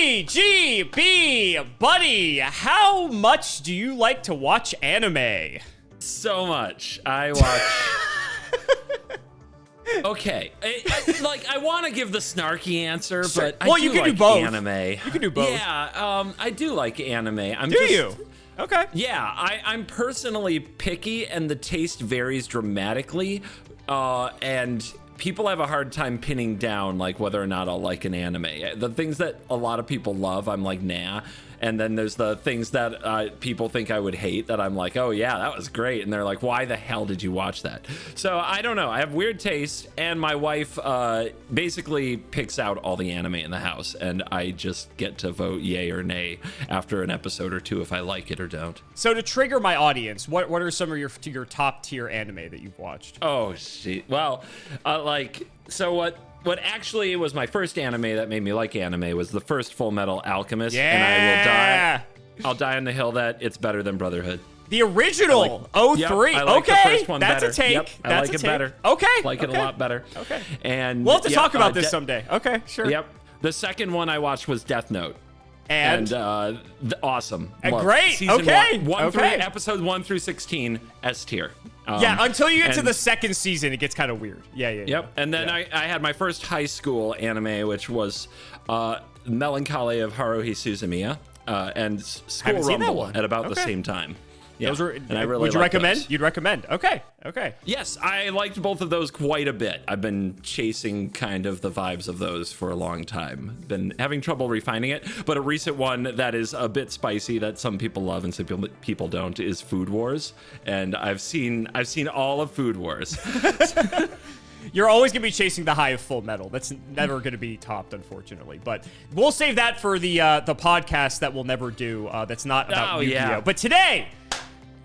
BGB, buddy, how much do you like to watch anime? So much. I watch. Okay, I want to give the snarky answer, but I do like anime. You can do both. Yeah, I do like anime. Do you? Okay. Yeah, I'm personally picky, and the taste varies dramatically, and people have a hard time pinning down like whether or not I'll like an anime. The things that a lot of people love, I'm like, nah. And then there's the things that people think I would hate that I'm like, oh yeah, that was great. And they're like, why the hell did you watch that? So I don't know. I have weird taste, and my wife basically picks out all the anime in the house, and I just get to vote yay or nay after an episode or two if I like it or don't. So to trigger my audience, what are some of your top tier anime that you've watched? Oh shit. Well, so what actually was my first anime that made me like anime was the first Full Metal Alchemist. Yeah. And I'll die on the hill that it's better than Brotherhood. The original 03. Yep, I like okay. the first one That's better. a take. Yep, I like it better. Okay. Like it a lot better. Okay. And we'll have to talk about this someday. Okay, sure. Yep. The second one I watched was Death Note. And awesome. Great. Season okay. One through episodes 1 through 16 S tier. Yeah, until you get to the second season, it gets kind of weird. Yeah. Yep. And then I had my first high school anime, which was Melancholy of Haruhi Suzumiya and School Rumble at about the same time. Yeah. Those were, and I really would you recommend? Those. You'd recommend. Okay. Yes, I liked both of those quite a bit. I've been chasing kind of the vibes of those for a long time. Been having trouble refining it, but a recent one that is a bit spicy that some people love and some people don't is Food Wars, and I've seen all of Food Wars. You're always going to be chasing the high of Full Metal. That's never going to be topped, unfortunately. But we'll save that for the podcast that we'll never do. That's not about Yu-Gi-Oh. Yeah. But today,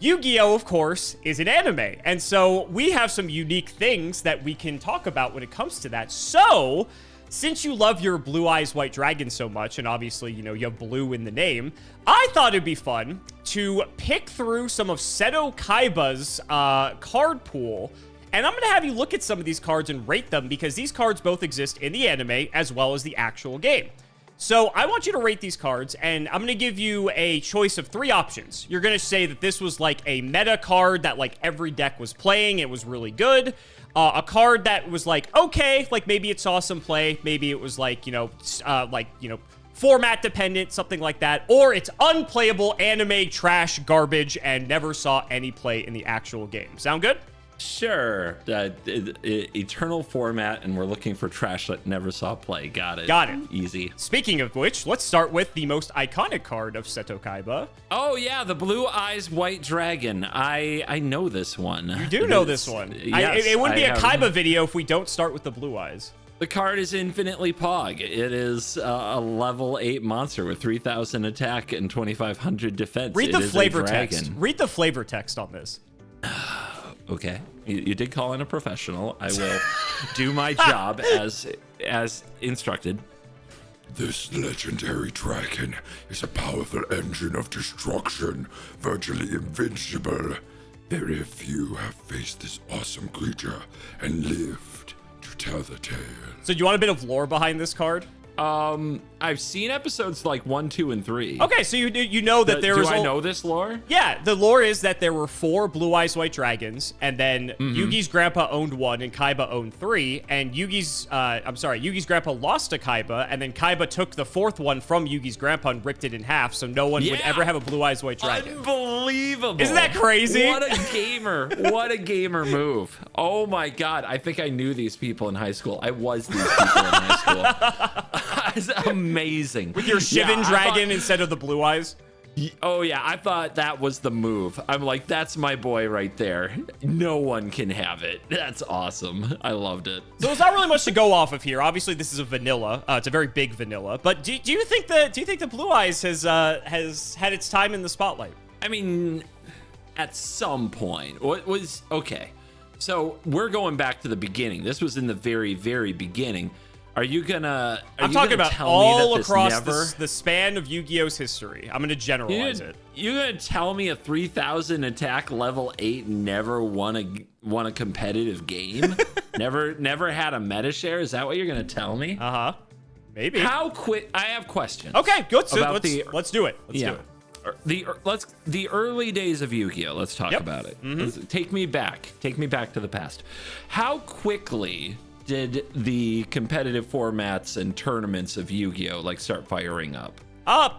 Yu-Gi-Oh, of course, is an anime. And so we have some unique things that we can talk about when it comes to that. So, since you love your Blue Eyes White Dragon so much, and obviously, you have blue in the name, I thought it'd be fun to pick through some of Seto Kaiba's card pool. And I'm going to have you look at some of these cards and rate them because these cards both exist in the anime as well as the actual game. So I want you to rate these cards, and I'm going to give you a choice of 3 options. You're going to say that this was like a meta card that like every deck was playing. It was really good. A card that was like, okay, like maybe it saw some play. Maybe it was like, format dependent, something like that. Or it's unplayable anime trash garbage and never saw any play in the actual game. Sound good? Sure. Eternal format, and we're looking for trash that never saw play. Got it. Easy. Speaking of which, let's start with the most iconic card of Seto Kaiba. Oh, yeah, the Blue Eyes White Dragon. I know this one. You do know this one. Yes, it wouldn't be a Kaiba video if we don't start with the Blue Eyes. The card is infinitely Pog. It is a level 8 monster with 3,000 attack and 2,500 defense. Read the flavor text. Read the flavor text on this. Okay, you did call in a professional. I will do my job as instructed. This legendary dragon is a powerful engine of destruction, virtually invincible. Very few have faced this awesome creature and lived to tell the tale. So do you want a bit of lore behind this card? I've seen episodes like 1, 2, and 3. Okay, so you know that there is. Do I know this lore? Yeah, the lore is that there were 4 Blue Eyes White Dragons, and then Yugi's grandpa owned 1, and Kaiba owned 3. And Yugi's grandpa lost to Kaiba, and then Kaiba took the 4th one from Yugi's grandpa and ripped it in half, so no one would ever have a Blue Eyes White Dragon. Unbelievable! Isn't that crazy? What a gamer! What a gamer move! Oh my god! I think I knew these people in high school. I was these people in high school. It's amazing. With your Shivan dragon instead of the Blue Eyes? Oh, yeah. I thought that was the move. I'm like, that's my boy right there. No one can have it. That's awesome. I loved it. So there's not really much to go off of here. Obviously, this is a vanilla. It's a very big vanilla. But do you think the Blue Eyes has had its time in the spotlight? I mean, at some point. What was... Okay. So we're going back to the beginning. This was in the very, very beginning. I'm talking about all across the span of Yu-Gi-Oh's history. I'm going to generalize it. You're going to tell me a 3,000 attack level 8 never won a competitive game? never had a meta share? Is that what you're going to tell me? Uh-huh. Maybe. How quick? I have questions. Okay, good. So let's do it. Let's do it. The early days of Yu-Gi-Oh. Let's talk about it. Take me back to the past. How quickly did the competitive formats and tournaments of Yu-Gi-Oh like start firing up?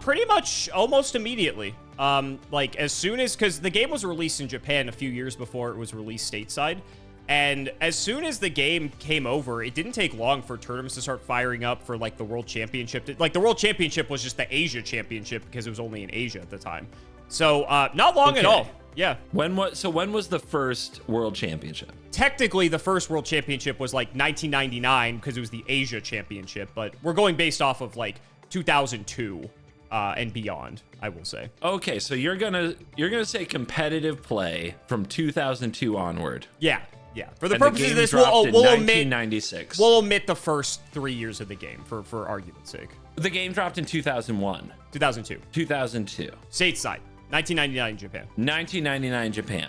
Pretty much almost immediately. Like as soon as, because the game was released in Japan a few years before it was released stateside. And as soon as the game came over, it didn't take long for tournaments to start firing up for like the World Championship. Like the World Championship was just the Asia Championship because it was only in Asia at the time. So not long at all. Yeah. When was the first World Championship? Technically, the first World Championship was like 1999 because it was the Asia Championship, but we're going based off of like 2002 and beyond, I will say. Okay, so you're gonna say competitive play from 2002 onward. Yeah. Yeah, for the purposes of this, we'll omit the first 3 years of the game for argument's sake. The game dropped in 2001. 2002. 2002. Stateside. 1999 Japan. 1999 Japan.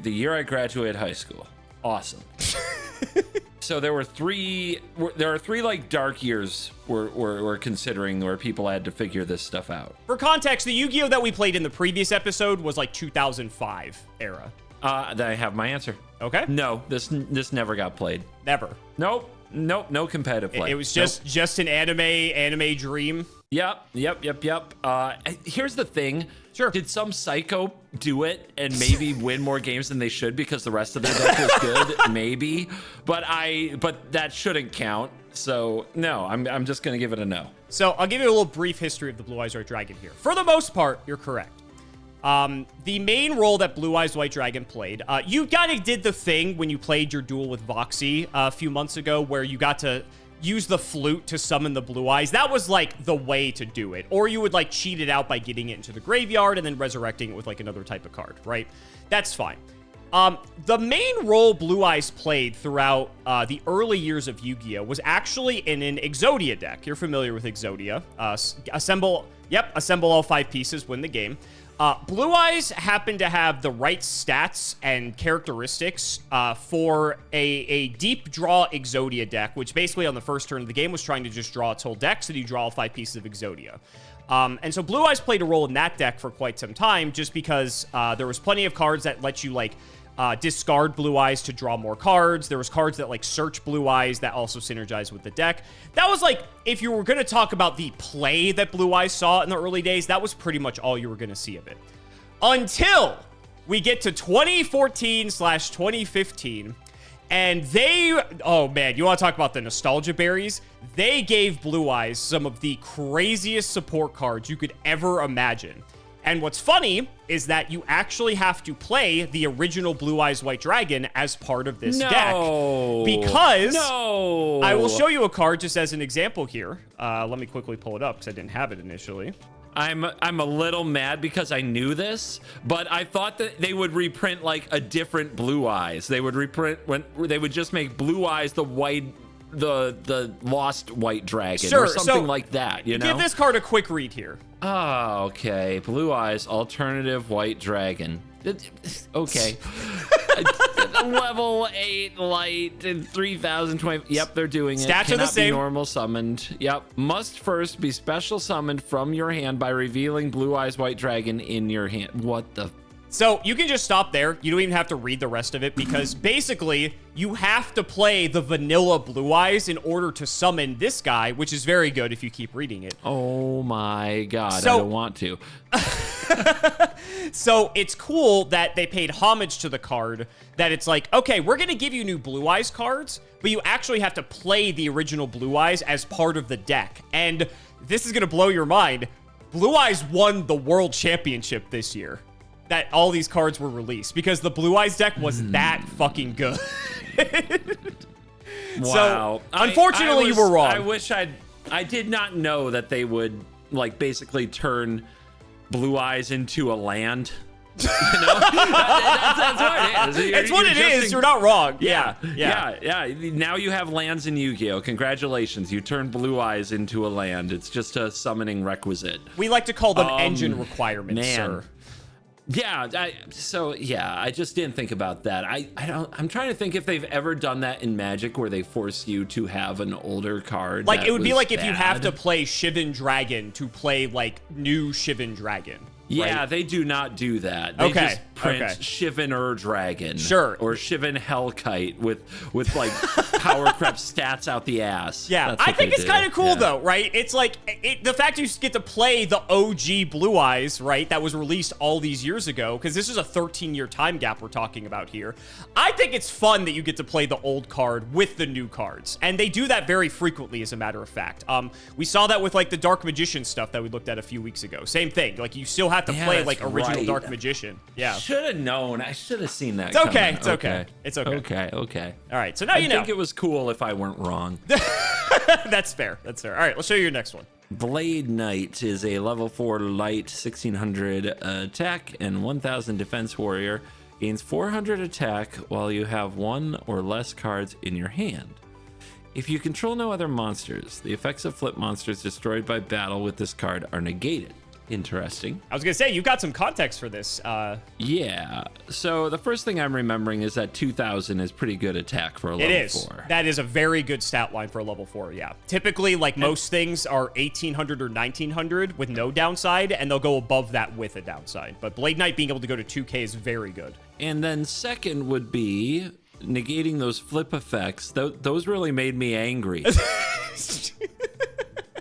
The year I graduated high school. Awesome. So there are three like dark years we're considering where people had to figure this stuff out. For context, the Yu-Gi-Oh that we played in the previous episode was like 2005 era. Then I have my answer. Okay. No, this never got played. Never. Nope. No competitive play. It was just an anime dream. Yep. Here's the thing. Sure. Did some psycho do it and maybe win more games than they should because the rest of their deck was good? Maybe. But that shouldn't count. So no, I'm just gonna give it a no. So I'll give you a little brief history of the Blue Eyes White Dragon here. For the most part, you're correct. The main role that Blue Eyes White Dragon played, you kind of did the thing when you played your duel with Voxy a few months ago where you got to use the flute to summon the Blue Eyes. That was like the way to do it. Or you would like cheat it out by getting it into the graveyard and then resurrecting it with like another type of card, right? That's fine. The main role Blue Eyes played throughout the early years of Yu-Gi-Oh! Was actually in an Exodia deck. You're familiar with Exodia. Assemble all 5 pieces, win the game. Blue Eyes happened to have the right stats and characteristics for a deep draw Exodia deck, which basically on the first turn of the game was trying to just draw its whole deck, so you draw all 5 pieces of Exodia. And so Blue Eyes played a role in that deck for quite some time, just because there was plenty of cards that let you, like, discard Blue Eyes to draw more cards. There was cards that, like, search Blue Eyes that also synergize with the deck. That was, like, if you were going to talk about the play that Blue Eyes saw in the early days, that was pretty much all you were going to see of it. Until we get to 2014/2015, and oh man, you want to talk about the nostalgia berries? They gave Blue Eyes some of the craziest support cards you could ever imagine. And what's funny is that you actually have to play the original Blue Eyes White Dragon as part of this deck. Because I will show you a card just as an example here. Let me quickly pull it up because I didn't have it initially. I'm a little mad because I knew this, but I thought that they would reprint like a different Blue Eyes. They would reprint they would just make Blue Eyes the lost White Dragon or something like that, you know? Give this card a quick read here. Oh, okay. Blue Eyes, alternative White Dragon. Okay. Level 8 light and 3020. Yep, they're doing it. Stats are the same. Be normal summoned. Yep. Must first be special summoned from your hand by revealing Blue Eyes White Dragon in your hand. What the? So you can just stop there. You don't even have to read the rest of it because basically you have to play the vanilla Blue Eyes in order to summon this guy, which is very good if you keep reading it. Oh my God, I don't want to. So it's cool that they paid homage to the card, that it's like, okay, we're going to give you new Blue Eyes cards, but you actually have to play the original Blue Eyes as part of the deck. And this is going to blow your mind. Blue Eyes won the World Championship this year that all these cards were released because the Blue Eyes deck was that fucking good. Wow. So, unfortunately, you were wrong. I did not know that they would like basically turn Blue Eyes into a land. You know? that's what it is. It's what it is. You're not wrong. Yeah. Now you have lands in Yu-Gi-Oh! Congratulations. You turned Blue Eyes into a land. It's just a summoning requisite. We like to call them engine requirements, sir. Yeah, I just didn't think about that. I'm trying to think if they've ever done that in Magic where they force you to have an older card. Like, it would be like if you have to play Shivan Dragon to play, like, new Shivan Dragon. Yeah, right? They do not do that. They just print Shivan Dragon. Sure. Or Shivan Hellkite with like power creep stats out the ass. Yeah, I think it's kind of cool though, right? It's like the fact you get to play the OG Blue Eyes, right? That was released all these years ago, because this is a 13-year time gap we're talking about here. I think it's fun that you get to play the old card with the new cards, and they do that very frequently, as a matter of fact. We saw that with like the Dark Magician stuff that we looked at a few weeks ago. Same thing. Like, you still have to play like original Dark Magician. Yeah. Should have known. I should have seen that. It's okay. It's okay. It's okay. Okay. All right. So now you know. I think it was cool if I weren't wrong. That's fair. That's fair. All right. Let's show you your next one. Blade Knight is a level 4 light, 1600 attack and 1000 defense warrior. Gains 400 attack while you have one or less cards in your hand. If you control no other monsters, the effects of flip monsters destroyed by battle with this card are negated. Interesting. I was gonna say, you've got some context for this. Yeah. So the first thing I'm remembering is that 2000 is pretty good attack for a level 4. That is a very good stat line for a level 4, yeah. Typically, like, most things are 1800 or 1900 with no downside, and they'll go above that with a downside. But Blade Knight being able to go to 2K is very good. And then second would be negating those flip effects. Those really made me angry.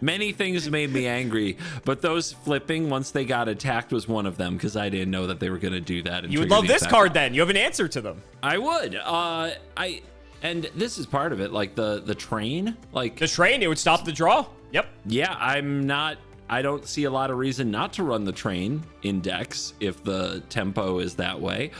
Many things made me angry, but those flipping once they got attacked was one of them, because I didn't know that they were going to do that. You would love this card then. You have an answer to them. I would. And this is part of it, like the train. Like the train, it would stop the draw. Yep. Yeah, I don't see a lot of reason not to run the train in decks if the tempo is that way.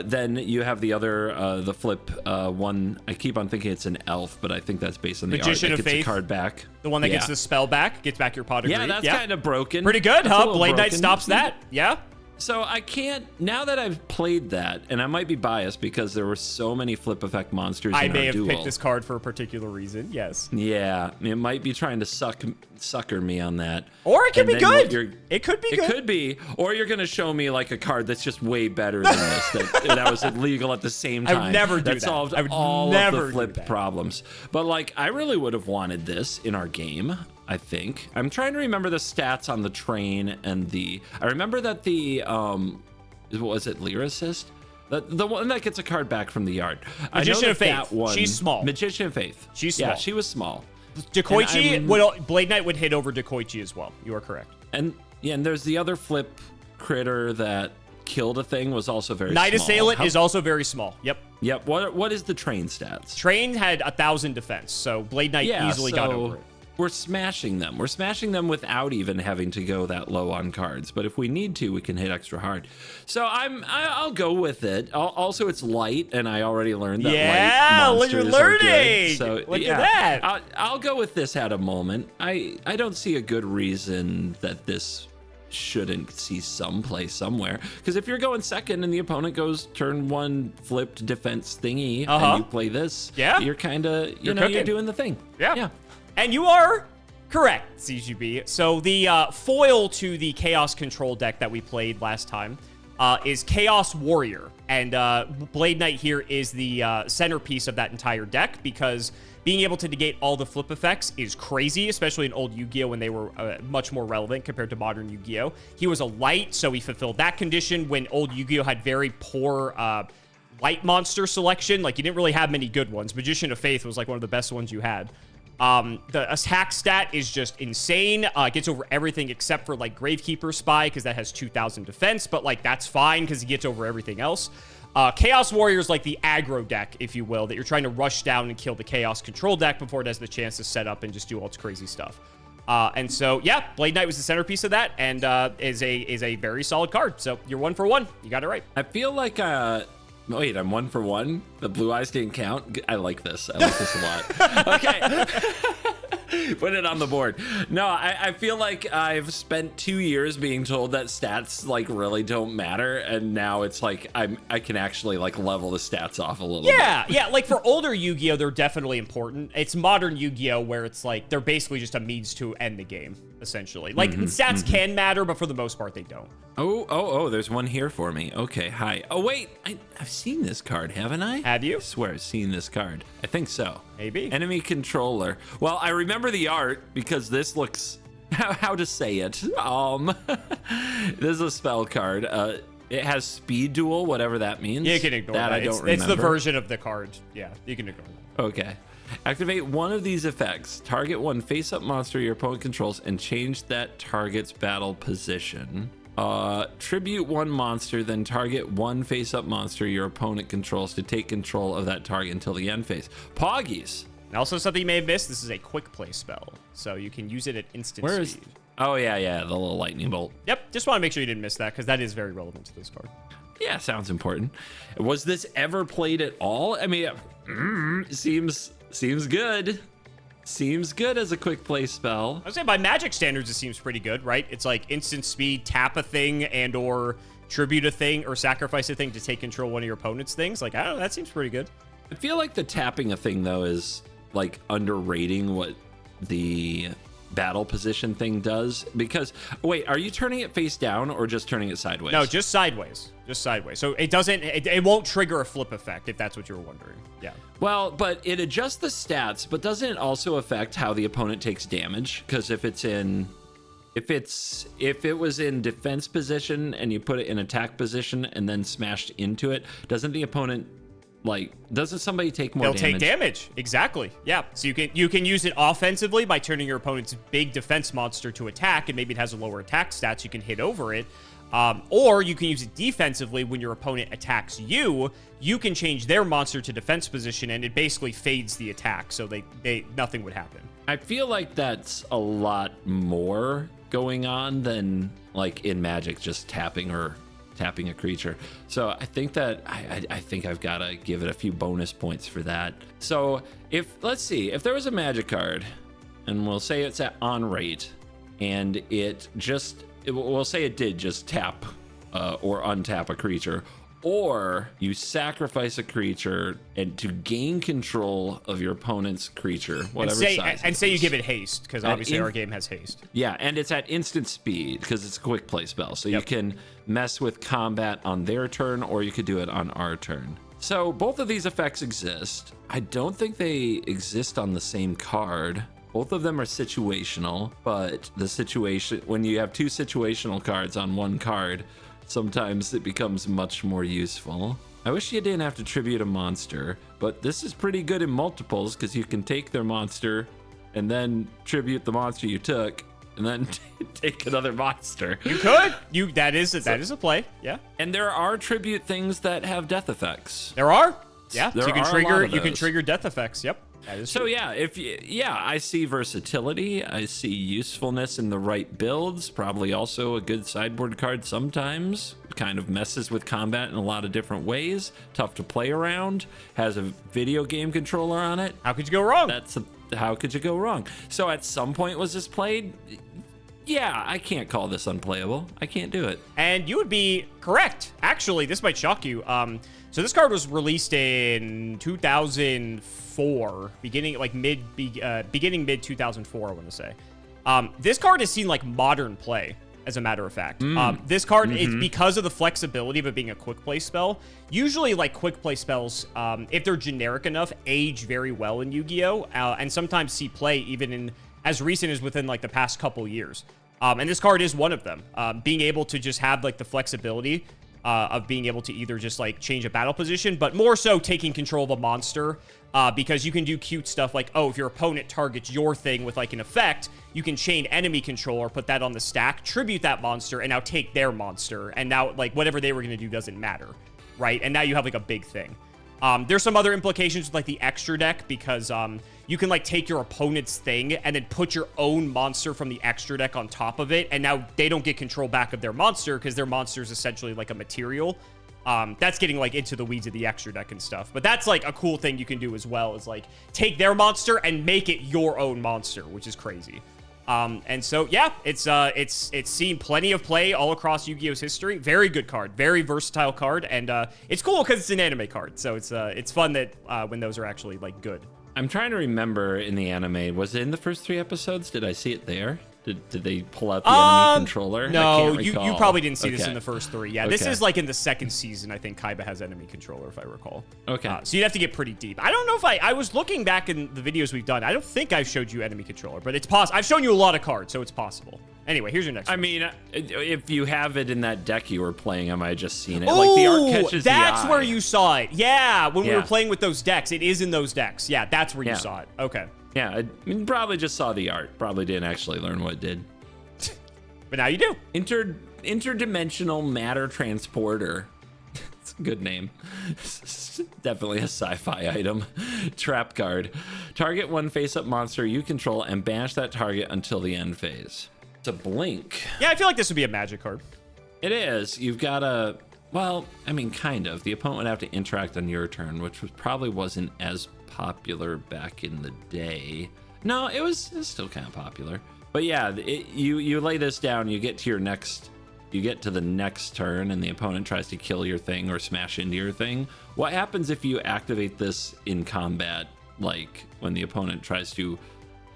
Then you have the other, the flip one. I keep on thinking it's an elf, but I think that's based on the Magician art. of Faith. A card back. The one that gets the spell back, gets back your pot of greed. Yeah, that's kind of broken. Pretty good, huh? Blade Knight stops that. Yeah. So I can't, now that I've played that, and I might be biased because there were so many flip effect monsters in our duel. I may have picked this card for a particular reason, yes. Yeah, it might be trying to sucker me on that. Or it could be good. It could be good. It could be. Or you're going to show me like a card that's just way better than this, that was illegal at the same time. I would never do that. That solved all of the flip problems. But like, I really would have wanted this in our game. I think. I'm trying to remember the stats on the train and I remember that what was it, Lyricist? The one that gets a card back from the yard. Magician of Faith. She's small. Magician of Faith. She's small. Yeah, she was small. Dekoichi, Blade Knight would hit over Dekoichi as well. You are correct. And there's the other flip critter that killed a thing, was also very Night small. Assailant is also very small. Yep. Yep. What is the train stats? Train had 1000 defense, so Blade Knight easily got over it. We're smashing them. We're smashing them without even having to go that low on cards. But if we need to, we can hit extra hard. So I'll go with it. Also, it's light, and I already learned that light monsters are good. So look at that. I'll go with this at a moment. I don't see a good reason that this shouldn't see some play somewhere. Because if you're going second and the opponent goes turn 1 flipped defense thingy, and you play this, you're kind of, you're doing the thing. Yeah. And you are correct, CGB. So the foil to the Chaos Control deck that we played last time is Chaos Warrior. And Blade Knight here is the centerpiece of that entire deck, because being able to negate all the flip effects is crazy, especially in old Yu-Gi-Oh! When they were much more relevant compared to modern Yu-Gi-Oh! He was a light, so he fulfilled that condition when old Yu-Gi-Oh! Had very poor light monster selection. Like, you didn't really have many good ones. Magician of Faith was like one of the best ones you had. The attack stat is just insane. It gets over everything except for like Gravekeeper Spy, because that has 2000 defense, but like that's fine because he gets over everything else. Chaos Warrior is like the aggro deck, if you will, that you're trying to rush down and kill the Chaos Control deck before it has the chance to set up and just do all its crazy stuff. And so, yeah, Blade Knight was the centerpiece of that, and is a very solid card. So you're 1 for 1. You got it right. I feel like wait, I'm 1 for 1. The blue eyes didn't count. I like this. I like this a lot. Okay. Put it on the board. No, I feel like I've spent 2 years being told that stats like really don't matter, and now it's like I can actually like level the stats off a little bit. Yeah, like for older Yu-Gi-Oh, they're definitely important. It's modern Yu-Gi-Oh where it's like they're basically just a means to end the game, essentially. Like stats can matter, but for the most part they don't. Oh, there's one here for me. Okay, hi. Oh, wait, I've seen this card, haven't I? Have you? I swear I've seen this card. I think so. Maybe. Enemy controller. Well, I remember the art because this looks, how to say it. This is a spell card. It has speed duel, whatever that means. You can ignore that. I don't remember. It's the version of the card. Yeah, you can ignore that. Okay. Activate one of these effects. Target one face-up monster your opponent controls and change that target's battle position. Tribute one monster, then target one face-up monster your opponent controls to take control of that target until the end phase. Poggies. And also something you may have missed, this is a quick play spell, so you can use it at instant speed. Oh, yeah, the little lightning bolt. Yep, just want to make sure you didn't miss that, because that is very relevant to this card. Yeah, sounds important. Was this ever played at all? I mean, seems good. Seems good as a quick play spell. I would say by Magic standards, it seems pretty good, right? It's like instant speed, tap a thing, and or tribute a thing, or sacrifice a thing to take control of one of your opponent's things. Like, I don't know, that seems pretty good. I feel like the tapping a thing, though, is like underrating what the battle position thing does. Because, wait, are you turning it face down or just turning it sideways? No, just sideways. Just sideways. So it won't trigger a flip effect, if that's what you were wondering. Yeah. Well, but it adjusts the stats, but doesn't it also affect how the opponent takes damage? Because if it was in defense position and you put it in attack position and then smashed into it, doesn't the opponent, like, doesn't somebody take more damage? They'll take damage. Exactly. Yeah. So you can use it offensively by turning your opponent's big defense monster to attack, and maybe it has a lower attack stats. You can hit over it. Or you can use it defensively. When your opponent attacks you, you can change their monster to defense position, and it basically fades the attack, so nothing would happen. I feel like that's a lot more going on than like in Magic, just tapping a creature. So I think that I think I've got to give it a few bonus points for that. So let's see, if there was a Magic card, and we'll say it's on rate, and we'll say it did just tap or untap a creature, or you sacrifice a creature and to gain control of your opponent's creature, whatever size. And say you give it haste, because obviously our game has haste. Yeah, and it's at instant speed because it's a quick play spell. So you can mess with combat on their turn, or you could do it on our turn. So both of these effects exist. I don't think they exist on the same card. Both of them are situational, but the situation, when you have two situational cards on one card, sometimes it becomes much more useful. I wish you didn't have to tribute a monster, but this is pretty good in multiples because you can take their monster and then tribute the monster you took and then take another monster. You could. That is a play. Yeah. And there are tribute things that have death effects. There are. Yeah. There so you can trigger those. Death effects. Yep. So yeah, I see versatility. I see usefulness in the right builds. Probably also a good sideboard card sometimes. Kind of messes with combat in a lot of different ways. Tough to play around. Has a video game controller on it. How could you go wrong? How could you go wrong? So at some point was this played? Yeah, I can't call this unplayable. I can't do it. And you would be correct. Actually, this might shock you. So this card was released in 2004, beginning mid 2004, I want to say. This card has seen like modern play, as a matter of fact. This card, it's because of the flexibility of it being a quick play spell. Usually, like quick play spells, if they're generic enough, age very well in Yu-Gi-Oh! And sometimes see play even in as recent as within like the past couple years. And this card is one of them. Being able to just have like the flexibility of being able to either just like change a battle position, but more so taking control of a monster, because you can do cute stuff like, oh, if your opponent targets your thing with like an effect, you can chain enemy control or put that on the stack, tribute that monster, and now take their monster, and now like whatever they were going to do doesn't matter, right? And now you have like a big thing. There's some other implications with like the extra deck, because you can like take your opponent's thing and then put your own monster from the extra deck on top of it, and now they don't get control back of their monster because their monster is essentially like a material. That's getting like into the weeds of the extra deck and stuff, but that's like a cool thing you can do as well, is like take their monster and make it your own monster, which is crazy. And so yeah, it's seen plenty of play all across Yu-Gi-Oh's history. Very good card, very versatile card, and it's cool because it's an anime card, so it's fun that when those are actually like good. I'm trying to remember in the anime, was it in the first 3 episodes? Did I see it there? Did they pull out the enemy controller? No, you probably didn't see this in the first 3. Yeah, this is like in the second season. I think Kaiba has enemy controller, if I recall. Okay. So you'd have to get pretty deep. I don't know if I was looking back in the videos we've done. I don't think I've showed you enemy controller, but it's possible. I've shown you a lot of cards, so it's possible. Anyway, here's your next one. I mean, if you have it in that deck you were playing, I might have just seen it. Like the art catches that's the eye. where you saw it. Yeah, when we were playing with those decks, it is in those decks. Yeah, that's where you saw it. Okay. Yeah, I mean, probably just saw the art. Probably didn't actually learn what it did. But now you do. Interdimensional Matter Transporter. It's a good name. Definitely a sci-fi item. Trap card. Target one face-up monster you control and banish that target until the end phase. It's a blink. Yeah, I feel like this would be a magic card. It is. You've got a... Well, I mean, kind of. The opponent would have to interact on your turn, which probably wasn't as popular back in the day. No, it was still kind of popular. But yeah, you lay this down, you get to the next turn, and the opponent tries to kill your thing or smash into your thing. What happens if you activate this in combat, like when the opponent tries to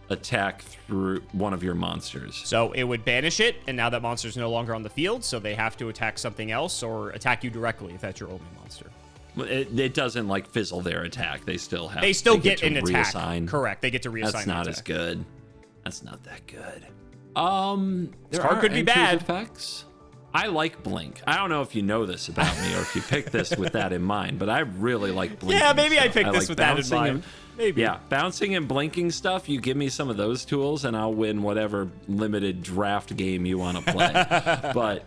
attack through one of your monsters? So it would banish it, and now that monster's no longer on the field, so they have to attack something else or attack you directly if that's your only monster. It doesn't like fizzle their attack. They still get an attack. Reassign. Correct. They get to reassign. That's not as good. That's not that good. This card could be bad. Effects. I like Blink. I don't know if you know this about me or if you picked this with that in mind, but I really like Blink. Yeah, maybe I picked this with that in mind. Maybe. Yeah, bouncing and blinking stuff, you give me some of those tools and I'll win whatever limited draft game you want to play. But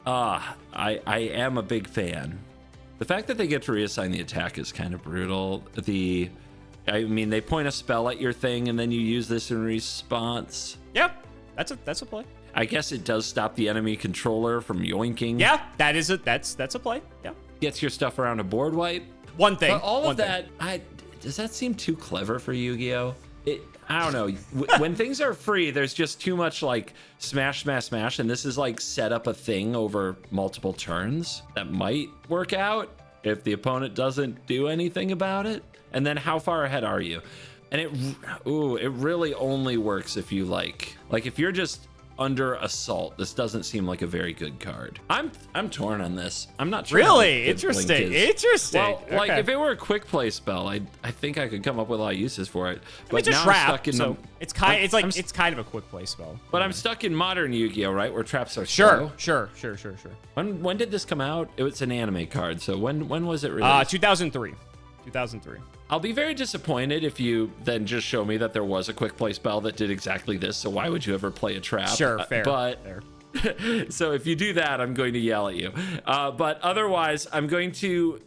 I am a big fan. The fact that they get to reassign the attack is kind of brutal. I mean, they point a spell at your thing and then you use this in response. Yep, that's a play. I guess it does stop the enemy controller from yoinking. Yeah, that's a play. Yeah. Gets your stuff around a board wipe. One thing. But all of that, does that seem too clever for Yu-Gi-Oh? I don't know. When things are free, there's just too much like smash, smash, smash, and this is like set up a thing over multiple turns that might work out if the opponent doesn't do anything about it. And then how far ahead are you? And it really only works if you like if you're just under assault. This doesn't seem like a very good card. I'm torn on this. I'm not sure. Really interesting. Well, like if it were a quick play spell, I think I could come up with a lot of uses for it. But it's a now trap, I'm stuck in it's kind of a quick play spell. But I'm stuck in modern Yu-Gi-Oh, right, where traps are Sure. When did this come out? It was an anime card. So when was it released? 2003. I'll be very disappointed if you then just show me that there was a quick play spell that did exactly this. So why would you ever play a trap? Sure, fair. So if you do that, I'm going to yell at you. But otherwise, I'm going to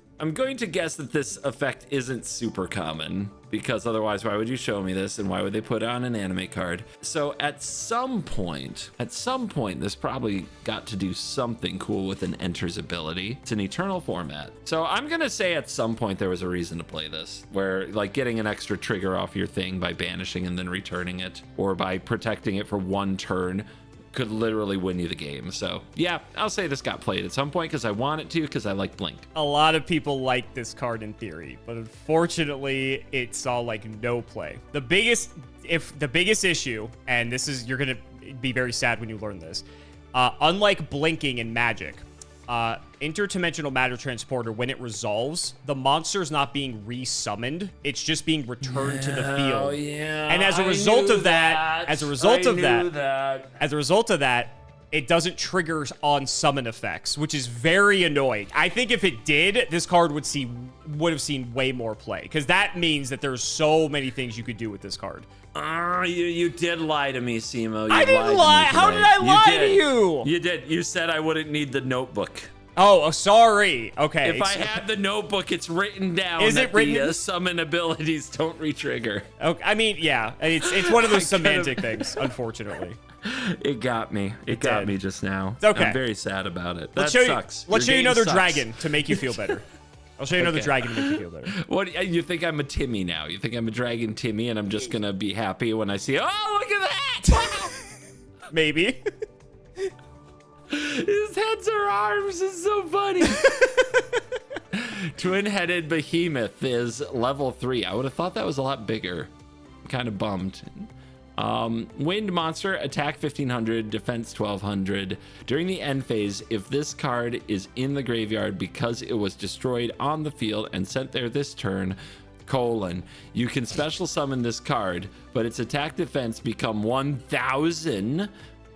guess that this effect isn't super common, because otherwise, why would you show me this and why would they put it on an anime card? So at some point, this probably got to do something cool with an Enter's ability. It's an eternal format. So I'm gonna say at some point there was a reason to play this, where like getting an extra trigger off your thing by banishing and then returning it, or by protecting it for one turn, could literally win you the game. So yeah, I'll say this got played at some point because I want it to, because I like Blink. A lot of people like this card in theory, but unfortunately it saw like no play. The biggest issue, and this is, you're gonna be very sad when you learn this, unlike blinking in Magic, Interdimensional Matter Transporter, when it resolves, the monster's not being resummoned. It's just being returned to the field. Oh yeah. And as a result of that, it doesn't trigger on summon effects, which is very annoying. I think if it did, this card would have seen way more play, because that means that there's so many things you could do with this card. You did lie to me, Simo. I didn't lie. How did I lie to you? You did. You said I wouldn't need the notebook. Oh, sorry. Okay. If I had the notebook, it's written down. Is it written? The summon abilities don't re-trigger. Okay. I mean, yeah. It's one of those semantic things, unfortunately. It got me. It got me just now. It's okay. I'm very sad about it. Let's show you another dragon to make you feel better. I'll show you another dragon to make you feel better. What, you think I'm a Timmy now? You think I'm a dragon Timmy and I'm just going to be happy when I see, oh, look at that! Maybe. His heads or arms is so funny. Twin-headed Behemoth is level 3. I would have thought that was a lot bigger. I'm kind of bummed. Wind monster, attack 1500, defense 1200. During the end phase, if this card is in the graveyard because it was destroyed on the field and sent there this turn, you can special summon this card, but its attack defense become 1000.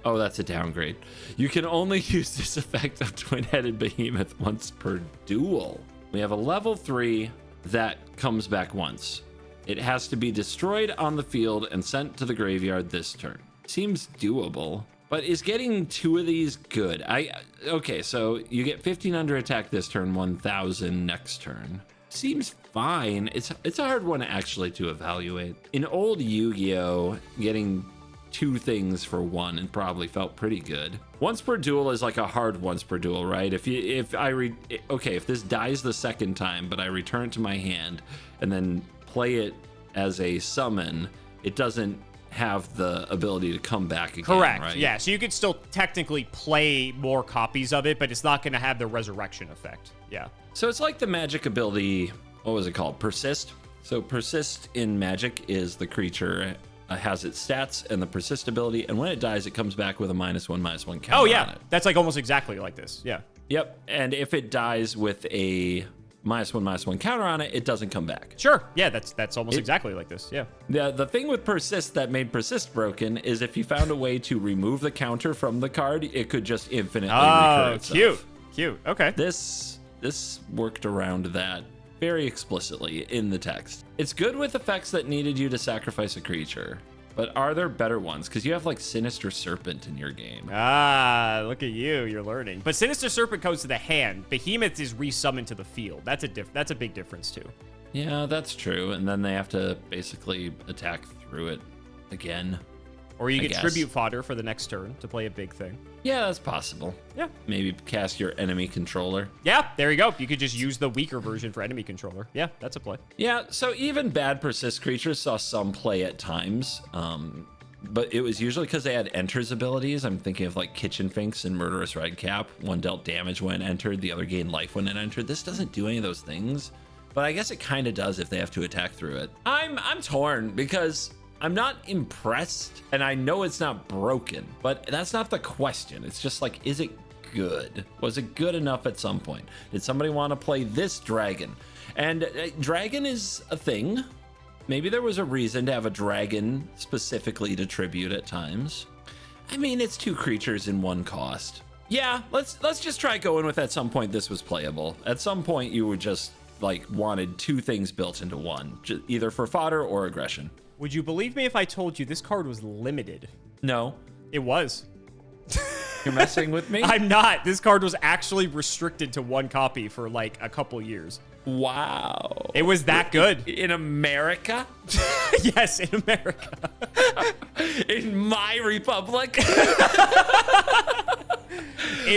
Oh, that's a downgrade. You can only use this effect of Twin-Headed Behemoth once per duel. We have a level 3 that comes back once. It has to be destroyed on the field and sent to the graveyard this turn. Seems doable, but is getting 2 of these good? Okay, so you get 1500 attack this turn, 1000 next turn. Seems fine. It's a hard one actually to evaluate. In old Yu-Gi-Oh, getting 2 things for 1 and probably felt pretty good. Once per duel is like a hard once per duel, right? If this dies the second time, but I return it to my hand and then play it as a summon, it doesn't have the ability to come back again. Correct. Right? Yeah. So you could still technically play more copies of it, but it's not going to have the resurrection effect. Yeah. So it's like the magic ability. What was it called? Persist. So persist in Magic is the creature has its stats and the persist ability, and when it dies, it comes back with a -1/-1 counter. Oh yeah, on it. that's like almost exactly like this. Yeah. Yep. And if it dies with a -1/-1 counter on it, it doesn't come back. Sure. Yeah, that's almost exactly like this. Yeah. The thing with persist that made persist broken is if you found a way to remove the counter from the card, it could just infinitely recur itself. Cute. Okay. This worked around that very explicitly in the text. It's good with effects that needed you to sacrifice a creature, but are there better ones? Because you have like Sinister Serpent in your game. Look at you. You're learning. But Sinister Serpent goes to the hand. Behemoth is resummoned to the field. That's a big difference too. Yeah, that's true. And then they have to basically attack through it again. Or you get tribute fodder for the next turn to play a big thing. Yeah, that's possible. Yeah. Maybe cast your enemy controller. Yeah, there you go. You could just use the weaker version for enemy controller. Yeah, that's a play. Yeah, so even bad persist creatures saw some play at times. But it was usually because they had enters abilities. I'm thinking of like Kitchen Finks and Murderous Redcap. One dealt damage when it entered, the other gained life when it entered. This doesn't do any of those things, but I guess it kind of does if they have to attack through it. I'm torn because I'm not impressed, and I know it's not broken, but that's not the question. It's just like, is it good? Was it good enough at some point? Did somebody want to play this dragon? And dragon is a thing. Maybe there was a reason to have a dragon specifically to tribute at times. I mean, it's 2 creatures in 1 cost. Yeah, let's just try going with at some point this was playable. At some point you would just like wanted 2 things built into 1, either for fodder or aggression. Would you believe me if I told you this card was limited? No. It was. You're messing with me? I'm not. This card was actually restricted to 1 copy for like a couple years. Wow. It was that good. In America? Yes, in America. In my republic?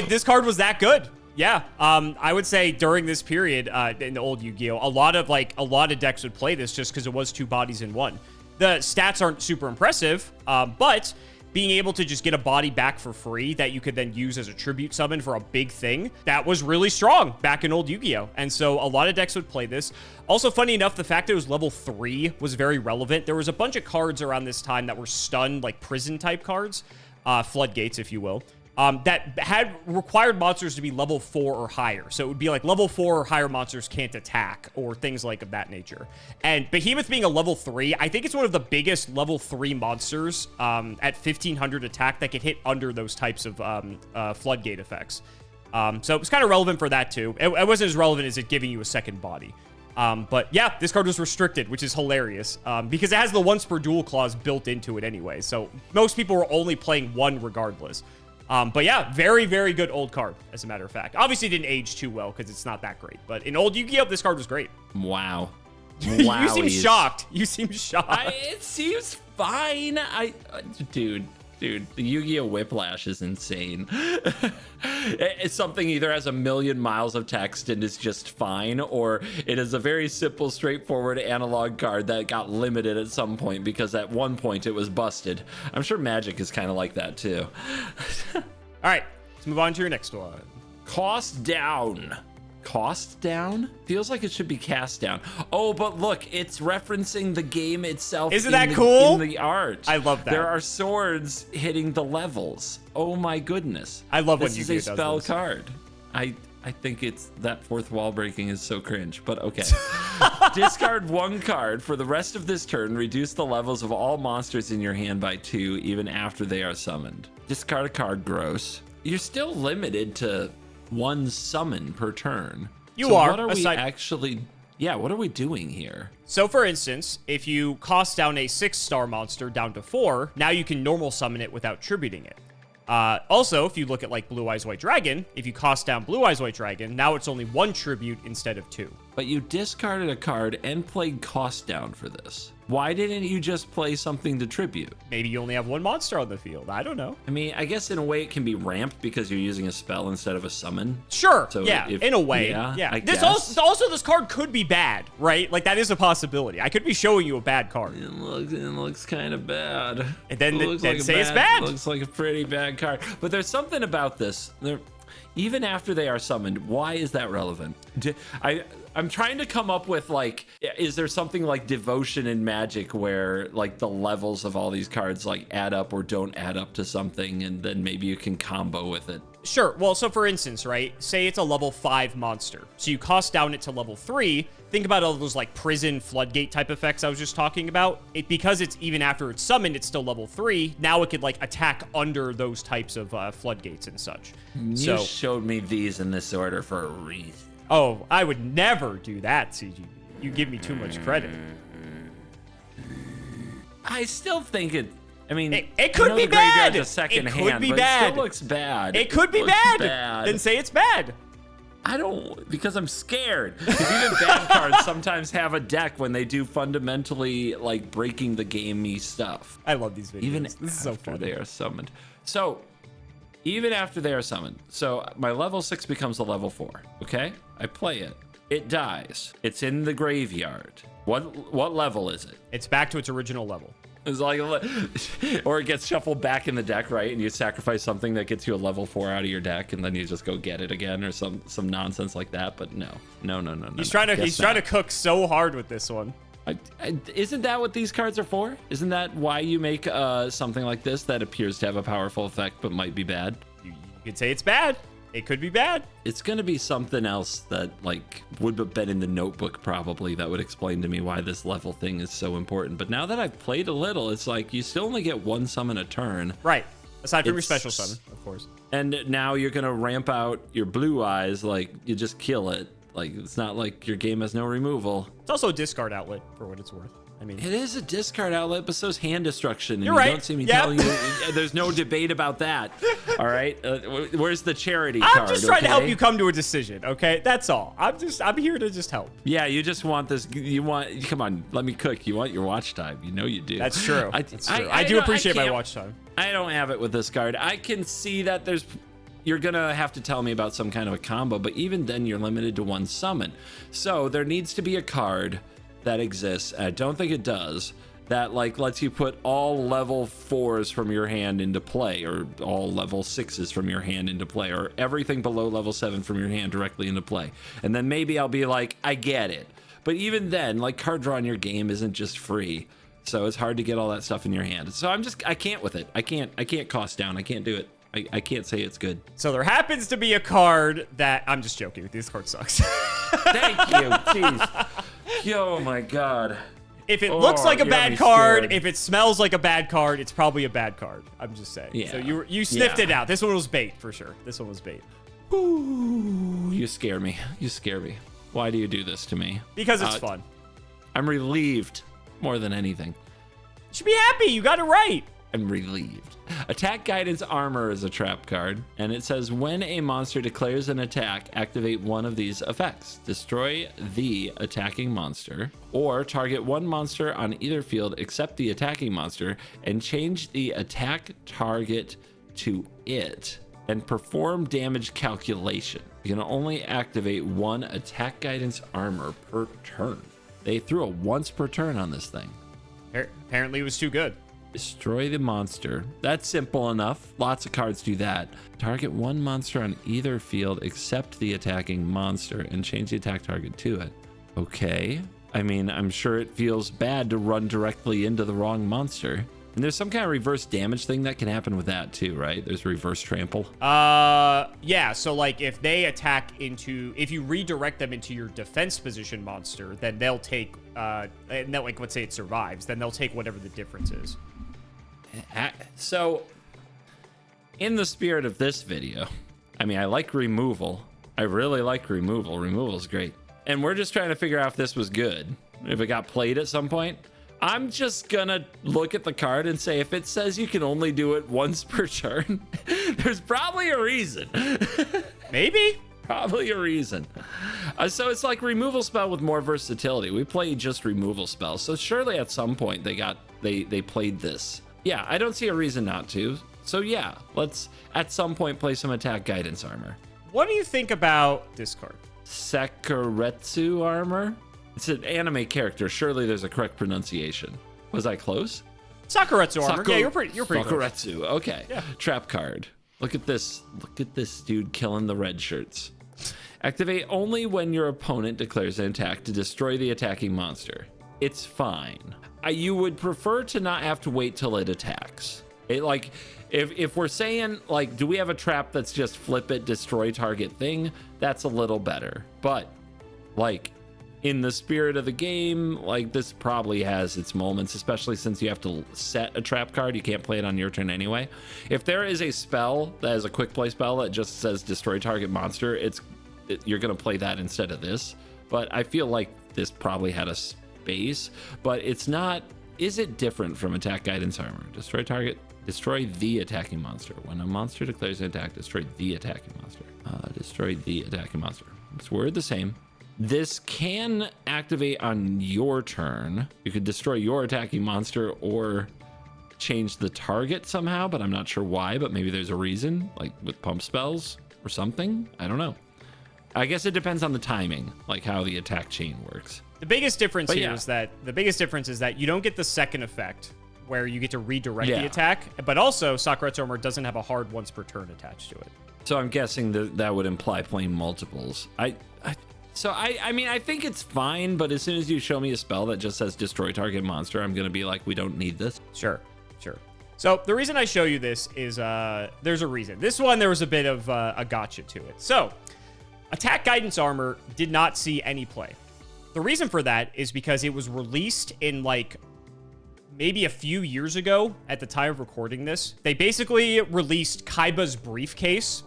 This card was that good. Yeah, I would say during this period in the old Yu-Gi-Oh, a lot of decks would play this just because it was 2 bodies in 1. The stats aren't super impressive, but being able to just get a body back for free that you could then use as a tribute summon for a big thing, that was really strong back in old Yu-Gi-Oh. And so a lot of decks would play this. Also, funny enough, the fact that it was level 3 was very relevant. There was a bunch of cards around this time that were stun, like prison type cards, floodgates, if you will. That had required monsters to be level 4 or higher. So it would be like level 4 or higher monsters can't attack or things like of that nature. And Behemoth being a level 3, I think it's one of the biggest level 3 monsters at 1500 attack that could hit under those types of floodgate effects. So it was kind of relevant for that too. It wasn't as relevant as it giving you a second body. But yeah, this card was restricted, which is hilarious because it has the once per duel clause built into it anyway. So most people were only playing 1 regardless. But yeah, very, very good old card, as a matter of fact. Obviously, it didn't age too well because it's not that great. But in old Yu-Gi-Oh, this card was great. Wow. You seem shocked. You seem shocked. It seems fine. Dude, the Yu-Gi-Oh Whiplash is insane. It's something either has a million miles of text and is just fine, or it is a very simple, straightforward analog card that got limited at some point because at one point it was busted. I'm sure Magic is kind of like that too. All right, let's move on to your next one. Cost down. cost down? Feels like it should be cast down. Oh, but look, it's referencing the game itself. Isn't that cool? In the art. I love that. There are swords hitting the levels. Oh my goodness. I love when This Yu-Gi-Oh! is a does spell this. card. I think it's that fourth wall breaking is so cringe, but okay. Discard 1 card for the rest of this turn. Reduce the levels of all monsters in your hand by 2, even after they are summoned. Discard a card, gross. You're still limited to 1 summon per turn. You are. What are we actually... Yeah, what are we doing here? So, for instance, if you cost down a 6-star monster down to 4, now you can normal summon it without tributing it. Also, if you look at like Blue Eyes White Dragon, if you cost down Blue Eyes White Dragon, now it's only 1 tribute instead of 2. But you discarded a card and played cost down for this. Why didn't you just play something to tribute? Maybe you only have 1 monster on the field. I don't know. I mean, I guess in a way it can be ramped because you're using a spell instead of a summon. Sure. So yeah. In a way. Yeah. I This guess. also this card could be bad, right? Like that is a possibility. I could be showing you a bad card. It looks kind of bad. And then It looks then like say it's bad. Looks like a pretty bad card. But there's something about this. Even after they are summoned, why is that relevant? I'm trying to come up with like, is there something like devotion in Magic where like the levels of all these cards like add up or don't add up to something, and then maybe you can combo with it? Sure. Well, so for instance, right, say it's a level 5 monster. So you cost down it to level 3. Think about all those like prison floodgate type effects I was just talking about. Because it's even after it's summoned, it's still level 3. Now it could like attack under those types of floodgates and such. You showed me these in this order for a reason. Oh, I would never do that, CG. You give me too much credit. I still think it. I mean, it could be bad. A second it hand, could be but bad. It still looks bad. It could be bad. Then say it's bad. I don't, because I'm scared. Because even bad cards sometimes have a deck when they do fundamentally like breaking the game-y stuff. I love these videos. Even this is so fun. They are summoned. So even after they are summoned, so my level 6 becomes a level 4. Okay, I play it. It dies. It's in the graveyard. What level is it? It's back to its original level. It's like, or it gets shuffled back in the deck, right? And you sacrifice something that gets you a level 4 out of your deck, and then you just go get it again, or some nonsense like that. But no. He's trying to cook so hard with this one. Isn't that what these cards are for? Isn't that why you make something like this that appears to have a powerful effect but might be bad? You could say it's bad. It could be bad. It's gonna be something else that like would have been in the notebook probably that would explain to me why this level thing is so important. But now that I've played a little, it's like you still only get 1 summon a turn. Right. Aside from your special summon, of course. And now you're gonna ramp out your blue eyes, like you just kill it. Like it's not like your game has no removal. It's also a discard outlet for what it's worth. I mean, it is a discard outlet, but so's hand destruction. And you're right. You don't see me telling you. There's no debate about that. All right. Where's the charity card? I'm just trying to help you come to a decision. Okay, that's all. I'm here to just help. Yeah, you just want this. Come on, let me cook. You want your watch time. You know you do. That's true. That's true. I do appreciate my watch time. I don't have it with this card. I can see that you're gonna have to tell me about some kind of a combo, but even then you're limited to 1 summon. So there needs to be a card that exists, and I don't think it does, that like lets you put all level 4s from your hand into play, or all level 6s from your hand into play, or everything below level 7 from your hand directly into play. And then maybe I'll be like, I get it. But even then, like, card draw in your game isn't just free, so it's hard to get all that stuff in your hand. So I can't with it. I can't cost down. I can't do it. I can't say it's good. So there happens to be a card that I'm just joking. This card sucks. Thank you. Jeez. Oh my god. If it looks like a bad card, if it smells like a bad card, it's probably a bad card. I'm just saying. Yeah. So you sniffed it out. This one was bait for sure. This one was bait. Ooh, you scare me. You scare me. Why do you do this to me? Because it's fun. I'm relieved more than anything. You should be happy. You got it right. I'm relieved. Attack Guidance Armor is a trap card, and it says when a monster declares an attack, activate one of these effects. Destroy the attacking monster, or target 1 monster on either field except the attacking monster, and change the attack target to it, and perform damage calculation. You can only activate 1 Attack Guidance Armor per turn. They threw a once per turn on this thing. Apparently it was too good. Destroy the monster. That's simple enough. Lots of cards do that. Target one monster on either field except the attacking monster and change the attack target to it. Okay. I mean, I'm sure it feels bad to run directly into the wrong monster. And there's some kind of reverse damage thing that can happen with that too, right? There's reverse trample. Yeah. So like if they attack if you redirect them into your defense position monster, then they'll take, and like let's say it survives, then they'll take whatever the difference is. So in the spirit of this video, I mean, I like removal. I really like removal. Removal is great. And we're just trying to figure out if this was good, if it got played at some point. I'm just gonna look at the card and say if it says you can only do it once per turn, there's probably a reason. Maybe. Probably a reason. So it's like removal spell with more versatility. We play just removal spells, so surely at some point they played this. Yeah, I don't see a reason not to. So yeah, let's at some point play some attack guidance armor. What do you think about this card? Sakuretsu Armor? It's an anime character. Surely there's a correct pronunciation. Was I close? Sakuretsu Armor. Yeah, you're pretty Sakuretsu. Close. Okay. Yeah. Trap card. Look at this. Look at this dude killing the red shirts. Activate only when your opponent declares an attack to destroy the attacking monster. It's fine. You would prefer to not have to wait till it attacks. If we're saying, like, do we have a trap that's just flip it, destroy target thing? That's a little better. But, like, in the spirit of the game, like, this probably has its moments, especially since you have to set a trap card. You can't play it on your turn anyway. If there is a spell that is a quick play spell that just says destroy target monster, you're going to play that instead of this. But I feel like this probably had a space, but it's not. Is it different from attack guidance armor? Destroy the attacking monster. When a monster declares an attack, destroy the attacking monster. Destroy the attacking monster. It's word the same. This can activate on your turn. You could destroy your attacking monster or change the target somehow, but I'm not sure why, but maybe there's a reason, like with pump spells or something. I don't know. I guess it depends on the timing, like how the attack chain works. The biggest difference is that you don't get the second effect where you get to redirect the attack, but also Sakuretsu Armor doesn't have a hard once per turn attached to it. So I'm guessing that would imply playing multiples. I mean, I think it's fine, but as soon as you show me a spell that just says destroy target monster, I'm going to be like, we don't need this. Sure. So the reason I show you this is there's a reason. This one, there was a bit of a gotcha to it. So attack guidance armor did not see any play. The reason for that is because it was released in like maybe a few years ago at the time of recording this. They basically released Kaiba's briefcase,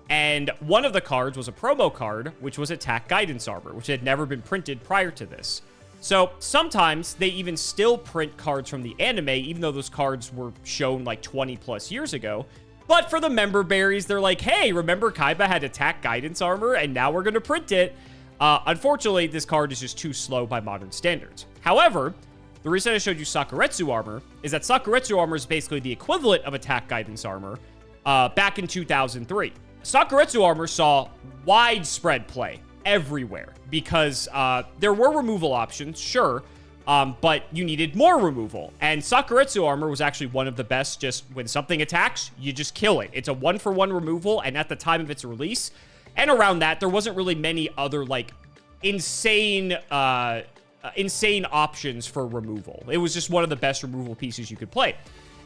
and one of the cards was a promo card, which was attack guidance armor, which had never been printed prior to this. So sometimes they even still print cards from the anime, even though those cards were shown like 20 plus years ago. But for the member berries, they're like, hey, remember Kaiba had attack guidance armor, and now we're going to print it. Unfortunately, this card is just too slow by modern standards. However, the reason I showed you Sakuretsu Armor is that Sakuretsu Armor is basically the equivalent of attack guidance armor back in 2003. Sakuretsu Armor saw widespread play everywhere because there were removal options, sure, but you needed more removal. And Sakuretsu Armor was actually one of the best. Just when something attacks, you just kill it. It's a 1-for-1 removal, and at the time of its release, and around that, there wasn't really many other, like, insane options for removal. It was just one of the best removal pieces you could play.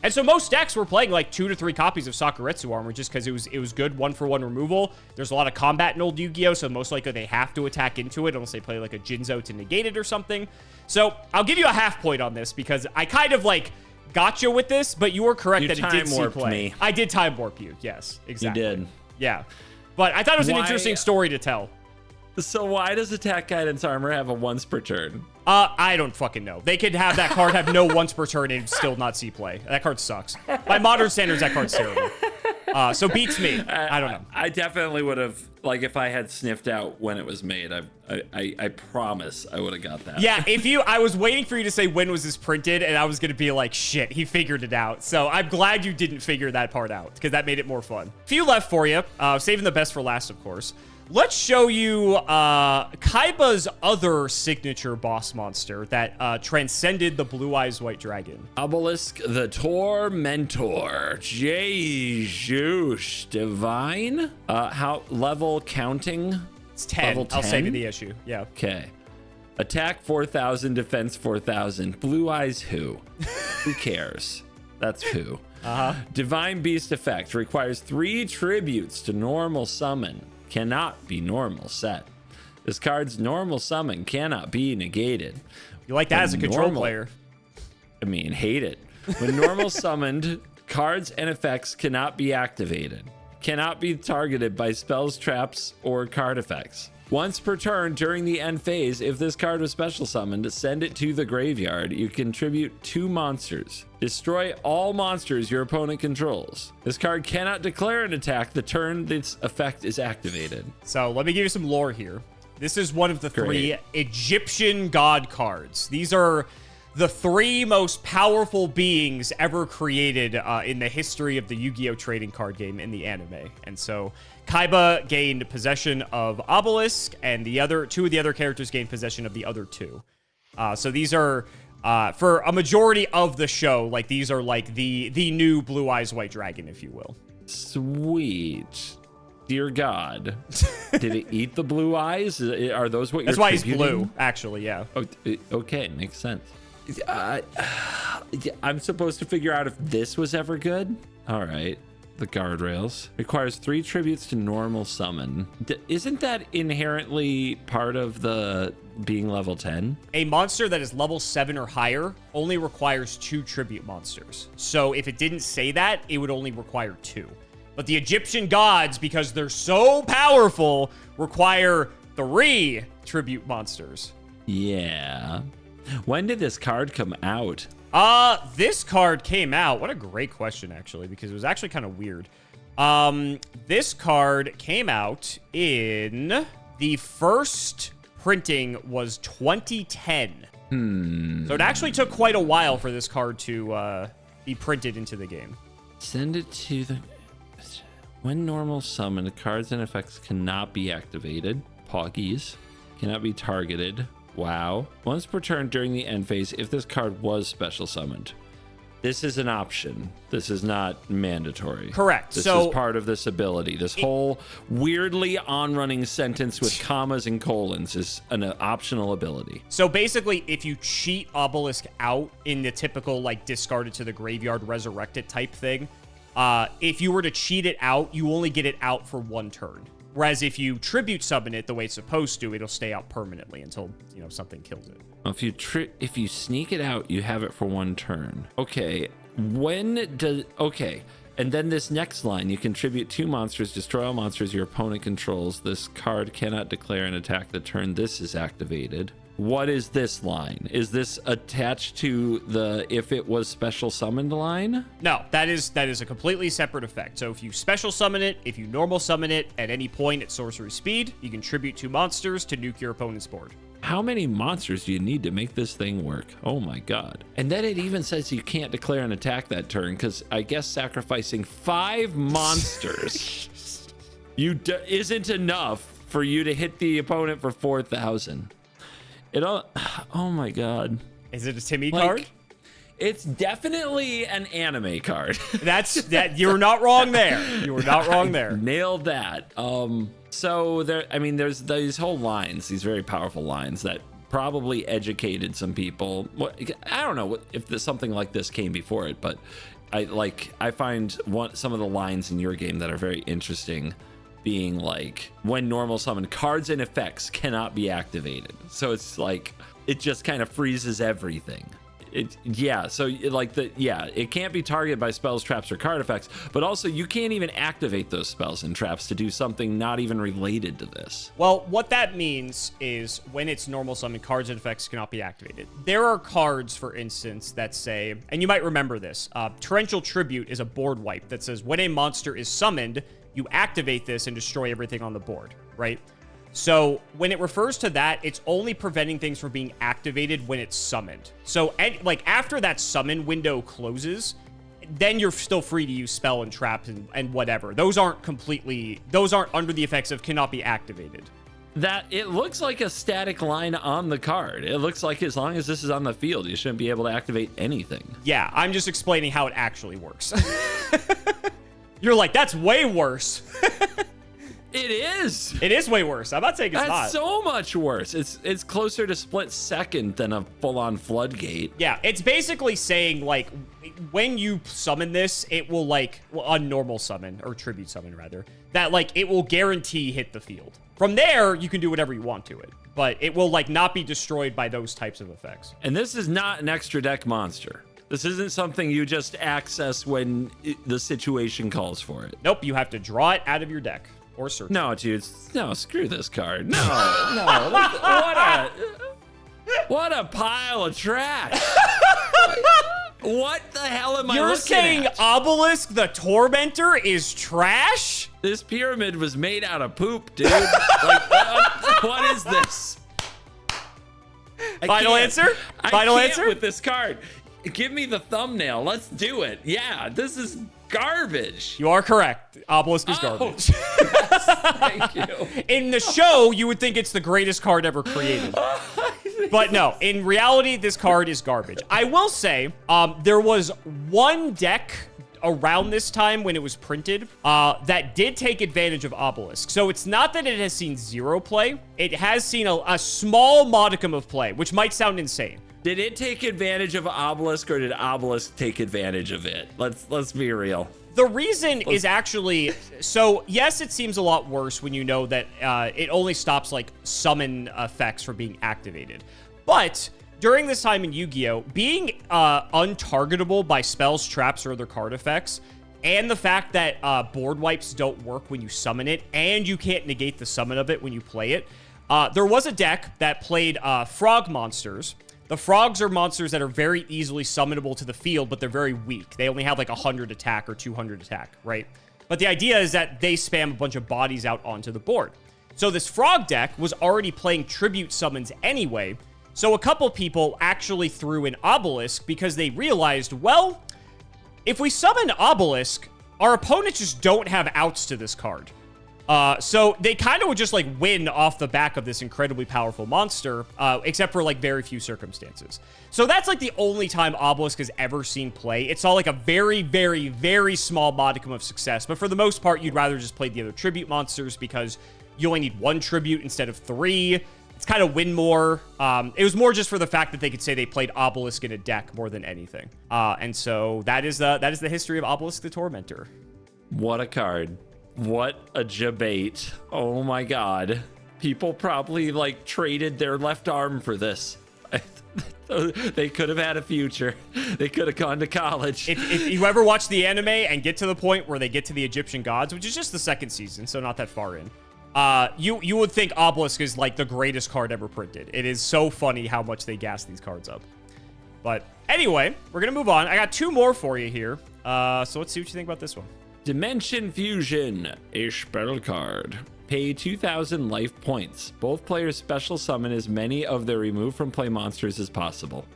And so most decks were playing like 2 to 3 copies of Sakuretsu Armor just because it was good 1-for-1 removal. There's a lot of combat in old Yu-Gi-Oh, so most likely they have to attack into it unless they play like a Jinzo to negate it or something. So I'll give you a half point on this because I kind of like got you with this, but you were correct that it did see play. Me. I did time warp you. Yes, exactly. You did. Yeah. But I thought it was an interesting story to tell. So why does attack guidance armor have a once per turn? I don't fucking know. They could have that card have no once per turn and still not see play. That card sucks. By modern standards, that card's terrible. So beats me. I don't know. I definitely would have, like, if I had sniffed out when it was made, I promise I would have got that. Yeah, I was waiting for you to say when was this printed, and I was going to be like, shit, he figured it out. So I'm glad you didn't figure that part out, because that made it more fun. Few left for you. Saving the best for last, of course. let's show you Kaiba's other signature boss monster that transcended the Blue Eyes White Dragon. Obelisk the Tormentor. Jesus divine. How level counting? It's 10. Level 10? I'll save you the issue. Yeah. Okay. Attack 4,000, defense 4,000. Blue eyes who? Who cares? That's who. Divine Beast effect requires 3 tributes to normal summon. Cannot be normal set. This card's normal summon cannot be negated. You like that as a control player. I mean, hate it. When normal summoned, cards and effects cannot be activated. Cannot be targeted by spells, traps, or card effects. Once per turn during the end phase, if this card was special summoned, send it to the graveyard. You contribute 2 monsters. Destroy all monsters your opponent controls. This card cannot declare an attack the turn this effect is activated. So let me give you some lore here. This is one of the 3 Egyptian god cards. These are the 3 most powerful beings ever created in the history of the Yu-Gi-Oh! Trading card game in the anime. And so Kaiba gained possession of Obelisk, and the other 2 of the other characters gained possession of the other 2. So these are, for a majority of the show, like these are like the new Blue Eyes White Dragon, if you will. Sweet. Dear God. Did it eat the blue eyes? Are those what That's you're why he's attributing? blue, actually, yeah. Oh, okay, makes sense. I'm supposed to figure out if this was ever good? All right. The guardrails. Requires 3 tributes to normal summon. Isn't that inherently part of the being level 10? A monster that is level 7 or higher only requires 2 tribute monsters. So if it didn't say that, it would only require 2. But the Egyptian gods, because they're so powerful, require 3 tribute monsters. Yeah. When did this card come out? This card came out. What a great question, actually, because it was actually kind of weird. This card came out in the first printing was 2010. So it actually took quite a while for this card to be printed into the game. Send it to the... When normal summoned, cards and effects cannot be activated. Poggies. Cannot be targeted. Wow. Once per turn during the end phase, if this card was special summoned. This is an option. This is not mandatory. Correct. This so is part of this ability. This whole weirdly on-running sentence with commas and colons is an optional ability. So basically, if you cheat Obelisk out in the typical, like, discard it to the graveyard, resurrect it type thing, if you were to cheat it out, you only get it out for 1 turn. Whereas if you tribute summon it the way it's supposed to, it'll stay out permanently until, you know, something kills it. If you sneak it out, you have it for 1 turn. Okay. Okay. And then this next line, you contribute 2 monsters, destroy all monsters your opponent controls. This card cannot declare an attack the turn this is activated. What is this line? Is this attached to the if it was special summoned line? No, that is a completely separate effect. So if you special summon it, if you normal summon it at any point at sorcery speed, you contribute 2 monsters to nuke your opponent's board. How many monsters do you need to make this thing work? Oh my god. And then it even says you can't declare an attack that turn because I guess sacrificing 5 monsters isn't enough for you to hit the opponent for 4,000. Oh my god. Is it a Timmy card? It's definitely an anime card. You're not wrong there. You were not wrong there. Nailed that. So there's these whole lines, these very powerful lines that probably educated some people. I don't know if something like this came before it, but I find some of the lines in your game that are very interesting. Being like, when normal summon, cards and effects cannot be activated. So it's like, it just kind of freezes everything. It can't be targeted by spells, traps, or card effects, but also you can't even activate those spells and traps to do something not even related to this. Well, what that means is when it's normal summon, cards and effects cannot be activated. There are cards, for instance, that say, and you might remember this, Torrential Tribute is a board wipe that says when a monster is summoned, you activate this and destroy everything on the board, right? So when it refers to that, it's only preventing things from being activated when it's summoned. So after that summon window closes, then you're still free to use spell and traps and whatever. Those aren't under the effects of cannot be activated. That it looks like a static line on the card. It looks like as long as this is on the field, you shouldn't be able to activate anything. Yeah, I'm just explaining how it actually works. You're like, that's way worse. It is. It is way worse. I'm not saying it's not. That's so much worse. It's closer to split second than a full-on floodgate. Yeah, it's basically saying, like, when you summon this, it will, like, a normal summon, or tribute summon, rather, that, like, it will guarantee hit the field. From there, you can do whatever you want to it, but it will, like, not be destroyed by those types of effects. And this is not an extra deck monster. This isn't something you just access when the situation calls for it. Nope, you have to draw it out of your deck. Or search. No, dude. No, screw this card. No. What a pile of trash. What the hell am I looking at? You're saying Obelisk the Tormentor is trash? This pyramid was made out of poop, dude. Like, what is this? Final answer? Final answer? With this card. Give me the thumbnail. Let's do it. Yeah, this is garbage. You are correct. Obelisk is garbage. Yes, thank you. In the show, you would think it's the greatest card ever created. But no, in reality, this card is garbage. I will say, there was one deck around this time when it was printed that did take advantage of Obelisk. So it's not that it has seen zero play. It has seen a small modicum of play, which might sound insane. Did it take advantage of Obelisk, or did Obelisk take advantage of it? Let's be real. The reason is actually, so yes, it seems a lot worse when you know that it only stops like summon effects from being activated. But during this time in Yu-Gi-Oh, being untargetable by spells, traps, or other card effects, and the fact that board wipes don't work when you summon it, and you can't negate the summon of it when you play it, there was a deck that played frog monsters. The frogs are monsters that are very easily summonable to the field, but they're very weak. They only have like 100 attack or 200 attack, right? But the idea is that they spam a bunch of bodies out onto the board. So this frog deck was already playing tribute summons anyway. So a couple people actually threw in Obelisk because they realized, well, if we summon Obelisk, our opponents just don't have outs to this card. So they kind of would just like win off the back of this incredibly powerful monster, except for like very few circumstances. So that's like the only time Obelisk has ever seen play. It saw like a very, very, very small modicum of success. But for the most part, you'd rather just play the other tribute monsters because you only need one tribute instead of 3. It's kind of win more. It was more just for the fact that they could say they played Obelisk in a deck more than anything. And so that is the history of Obelisk the Tormentor. What a card. What a debate. Oh my god. People probably like traded their left arm for this. They could have had a future. They could have gone to college. If you ever watch the anime and get to the point where they get to the Egyptian gods, which is just the second season, so not that far in, you would think Obelisk is like the greatest card ever printed. It is so funny how much they gas these cards up. But anyway, we're gonna move on. I got 2 more for you here. So let's see what you think about this one. Dimension Fusion, a spell card. Pay 2,000 life points. Both players special summon as many of their removed from play monsters as possible.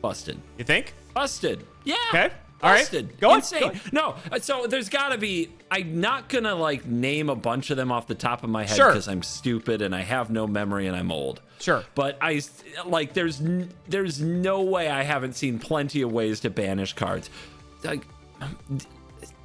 Busted. You think? Busted. Yeah. Okay. Busted. All right. Go on. Insane. No, so there's gotta be, I'm not gonna like name a bunch of them off the top of my head because I'm stupid and I have no memory and I'm old. Sure. But I like, there's no way I haven't seen plenty of ways to banish cards. Like,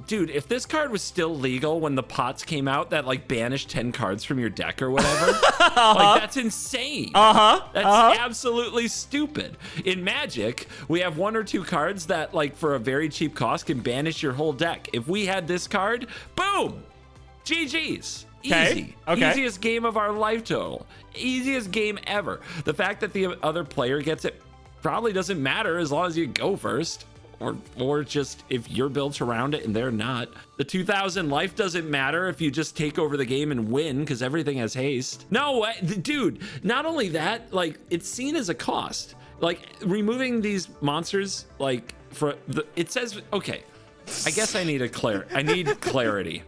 dude, if this card was still legal when the pots came out that like banished 10 cards from your deck or whatever, like that's insane. That's absolutely stupid. In Magic, we have 1 or 2 cards that like for a very cheap cost can banish your whole deck. If we had this card, boom, GG's. Easy. Okay. Easiest game of our life total. Easiest game ever. The fact that the other player gets it probably doesn't matter as long as you go first. Or just if you're built around it and they're not. The 2,000 life doesn't matter if you just take over the game and win because everything has haste. No, dude, not only that, like it's seen as a cost. Like removing these monsters, like it says, okay, I guess I need clarity.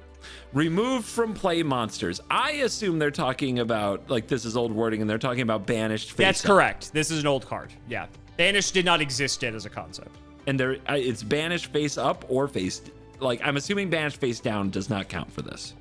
Removed from play monsters. I assume they're talking about, like this is old wording and they're talking about banished face. That's correct. This is an old card. Yeah. Banished did not exist yet as a concept. and it's banished face up or face. Like, I'm assuming banished face down does not count for this.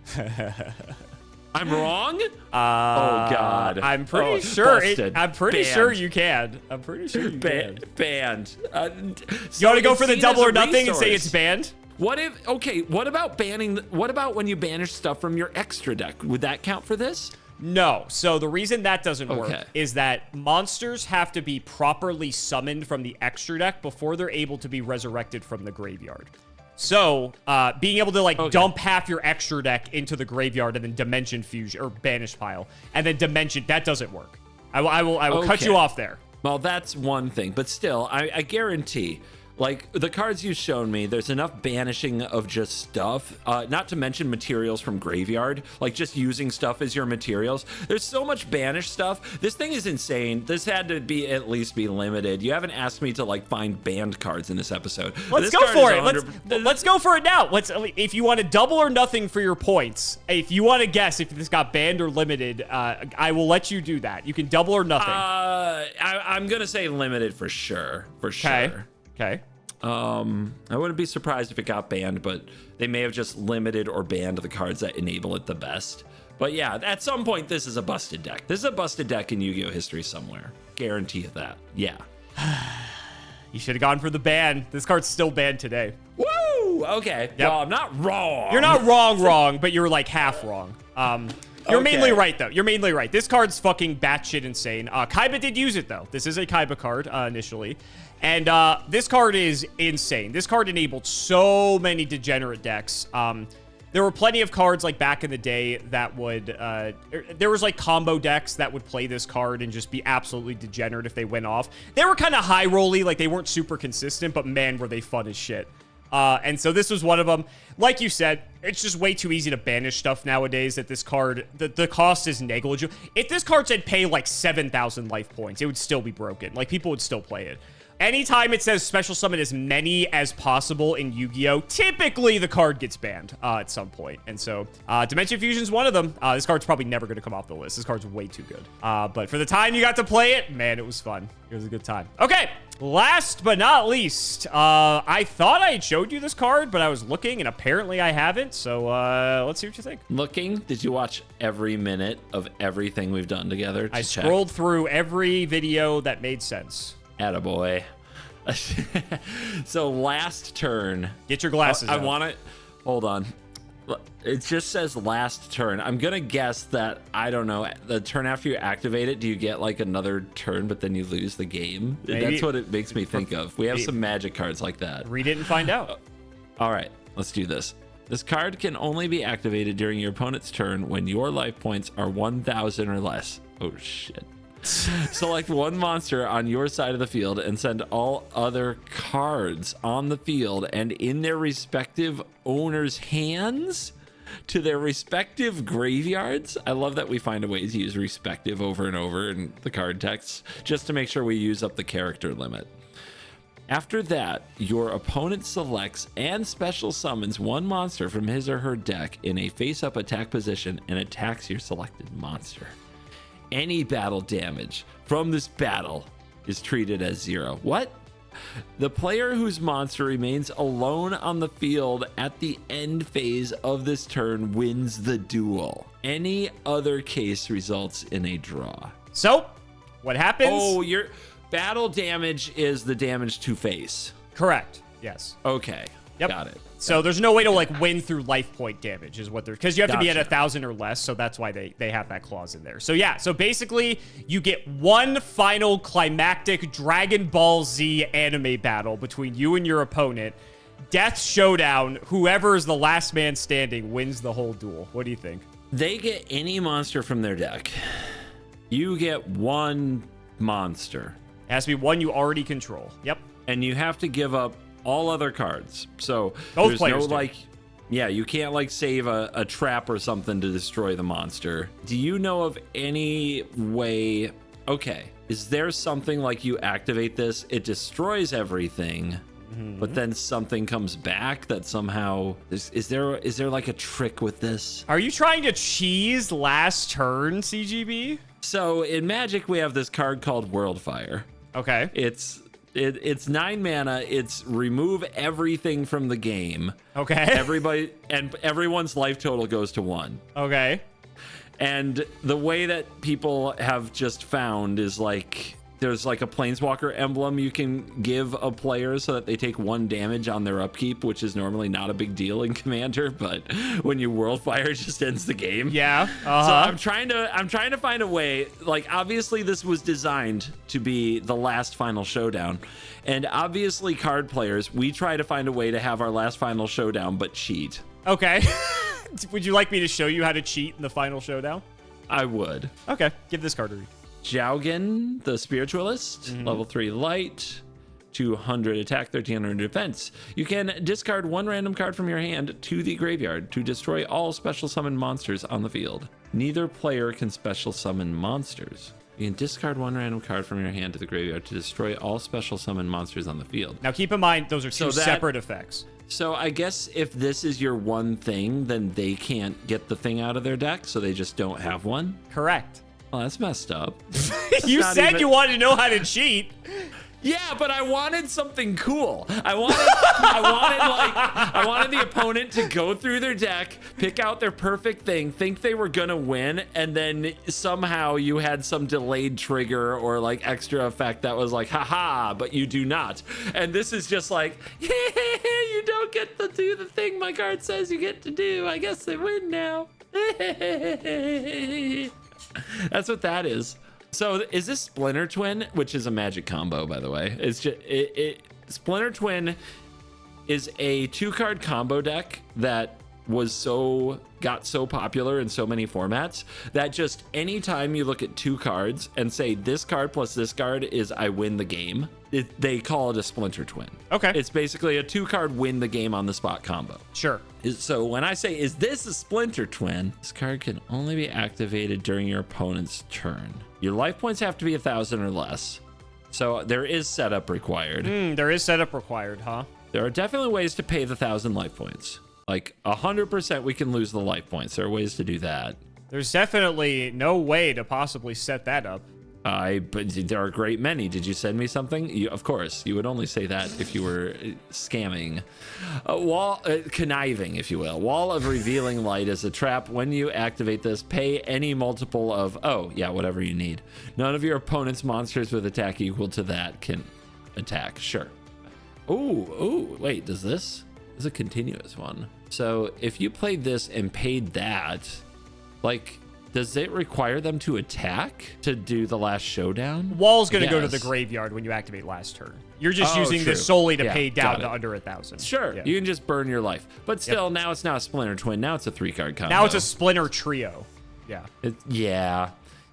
I'm wrong? Oh God! I'm pretty sure. I'm pretty Banned. sure you can. I'm pretty sure you can. Banned. You want to go for the double or nothing and say it's banned? What if? Okay. What about banning? What about when you banish stuff from your extra deck? Would that count for this? No. So the reason that doesn't work is that monsters have to be properly summoned from the extra deck before they're able to be resurrected from the graveyard. So, being able to, like, dump half your extra deck into the graveyard and then Dimension Fusion, or Banish Pile, and then Dimension, that doesn't work. I will cut you off there. Well, that's one thing, but still, I guarantee, like, the cards you've shown me, there's enough banishing of just stuff, not to mention materials from graveyard, like just using stuff as your materials. There's so much banished stuff. This thing is insane. This had to be at least be limited. You haven't asked me to, like, find banned cards in this episode. Let's go for it. Let's go for it now. If you want to double or nothing for your points, if you want to guess if this got banned or limited, I will let you do that. You can double or nothing. I'm gonna say limited for sure. Okay. I wouldn't be surprised if it got banned, but they may have just limited or banned the cards that enable it the best. But yeah, at some point, this is a busted deck. This is a busted deck in Yu-Gi-Oh! History somewhere. Guarantee you that. Yeah. You should have gone for the ban. This card's still banned today. Woo! Okay. Yep. Well, I'm not wrong. You're not wrong, but you're like half wrong. You're mainly right, though. You're mainly right. This card's fucking batshit insane. Kaiba did use it, though. This is a Kaiba card, initially. And this card is insane. This card enabled so many degenerate decks. There were plenty of cards, like, back in the day that would... there was, like, combo decks that would play this card and just be absolutely degenerate if they went off. They were kind of high-rolly, like, they weren't super consistent, but, man, were they fun as shit. And so this was one of them. Like you said, it's just way too easy to banish stuff nowadays that this card, the cost is negligible. If this card said pay like 7,000 life points, it would still be broken. Like, people would still play it. Anytime it says special summon as many as possible in Yu-Gi-Oh!, typically the card gets banned at some point. And so Dimension Fusion's one of them. This card's probably never going to come off the list. This card's way too good. But for the time you got to play it, man, it was fun. It was a good time. Okay, last but not least, I thought I had showed you this card, but I was looking, and apparently I haven't. So let's see what you think. Looking? Did you watch every minute of everything we've done together? I scrolled through every video that made sense. Attaboy. So last turn. Get your glasses I out. want to... Hold on. It just says last turn. I'm going to guess that, I don't know, the turn after you activate it, do you get like another turn, but then you lose the game? Maybe. That's what it makes me think of. We have some magic cards like that. Read it and find out. All right, let's do this. This card can only be activated during your opponent's turn when your life points are 1,000 or less. Oh, shit. Select one monster on your side of the field and send all other cards on the field and in their respective owners' hands to their respective graveyards. I love that we find a way to use respective over and over in the card text just to make sure we use up the character limit. After that, your opponent selects and special summons one monster from his or her deck in a face-up attack position and attacks your selected monster. Any battle damage from this battle is treated as 0. What? The player whose monster remains alone on the field at the end phase of this turn wins the duel. Any other case results in a draw. So, what happens? Oh, your battle damage is the damage to face. Correct. Yes. Okay. Yep. Got it. So there's no way to like win through life point damage is what they're, because you have to be at Gotcha. 1,000 or less. So that's why they have that clause in there. So yeah, so basically you get one final climactic Dragon Ball Z anime battle between you and your opponent. Death showdown. Whoever is the last man standing wins the whole duel. What do you think? They get any monster from their deck. You get one monster. It has to be one you already control. Yep. And you have to give up all other cards. So Both there's players no do. like, yeah, you can't like save a trap or something to destroy the monster. Do you know of any way? Okay, is there something like you activate this, it destroys everything, but then something comes back that somehow is there like a trick with this? Are you trying to cheese last turn, CGB? So in Magic we have this card called Worldfire. Okay. It's It's 9 mana. It's remove everything from the game. Okay. Everyone's life total goes to 1. Okay. And the way that people have just found is like there's like a planeswalker emblem you can give a player so that they take 1 damage on their upkeep, which is normally not a big deal in Commander, but when you Worldfire, it just ends the game. Yeah. So I'm trying to find a way. Like, obviously this was designed to be the last final showdown, and obviously card players, we try to find a way to have our last final showdown but cheat. Okay. Would you like me to show you how to cheat in the final showdown? I would. Okay. Give this card a read. Jaugen, the Spiritualist, level 3 light, 200 attack, 1300 defense. You can discard 1 random card from your hand to the graveyard to destroy all special summon monsters on the field. Neither player can special summon monsters. You can discard 1 random card from your hand to the graveyard to destroy all special summon monsters on the field. Now keep in mind, those are two separate effects. So I guess if this is your one thing, then they can't get the thing out of their deck, so they just don't have one? Correct. Well, that's messed up. You said you wanted to know how to cheat. Yeah, but I wanted something cool. I wanted the opponent to go through their deck, pick out their perfect thing, think they were gonna win, and then somehow you had some delayed trigger or like extra effect that was like, haha, but you do not. And this is just like, you don't get to do the thing my card says you get to do. I guess they win now. That's what that is. So is this Splinter Twin, which is a magic combo, by the way? It's just Splinter Twin is a 2-card combo deck that got so popular in so many formats that just anytime you look at 2 cards and say this card plus this card is I win the game, they call it a Splinter Twin. Okay. It's basically a 2-card win the game on the spot combo. Sure. So when I say, is this a Splinter Twin? This card can only be activated during your opponent's turn. Your life points have to be 1,000 or less. So there is setup required. There is setup required, huh? There are definitely ways to pay the 1,000 life points. Like 100% we can lose the life points. There are ways to do that. There's definitely no way to possibly set that up. But there are a great many. Did you send me something? Of course, you would only say that if you were scamming. Conniving, if you will. Wall of Revealing Light is a trap. When you activate this, pay any multiple of, whatever you need. None of your opponent's monsters with attack equal to that can attack. Sure. Ooh, wait, does this? This is a continuous one. So if you played this and paid that, like, does it require them to attack to do the last showdown? Wall's going to go to the graveyard when you activate last turn. You're just using this solely to pay down to under 1,000. Sure, you can just burn your life. But still, now it's not a Splinter Twin. Now it's a 3-card combo. Now it's a Splinter Trio. Yeah.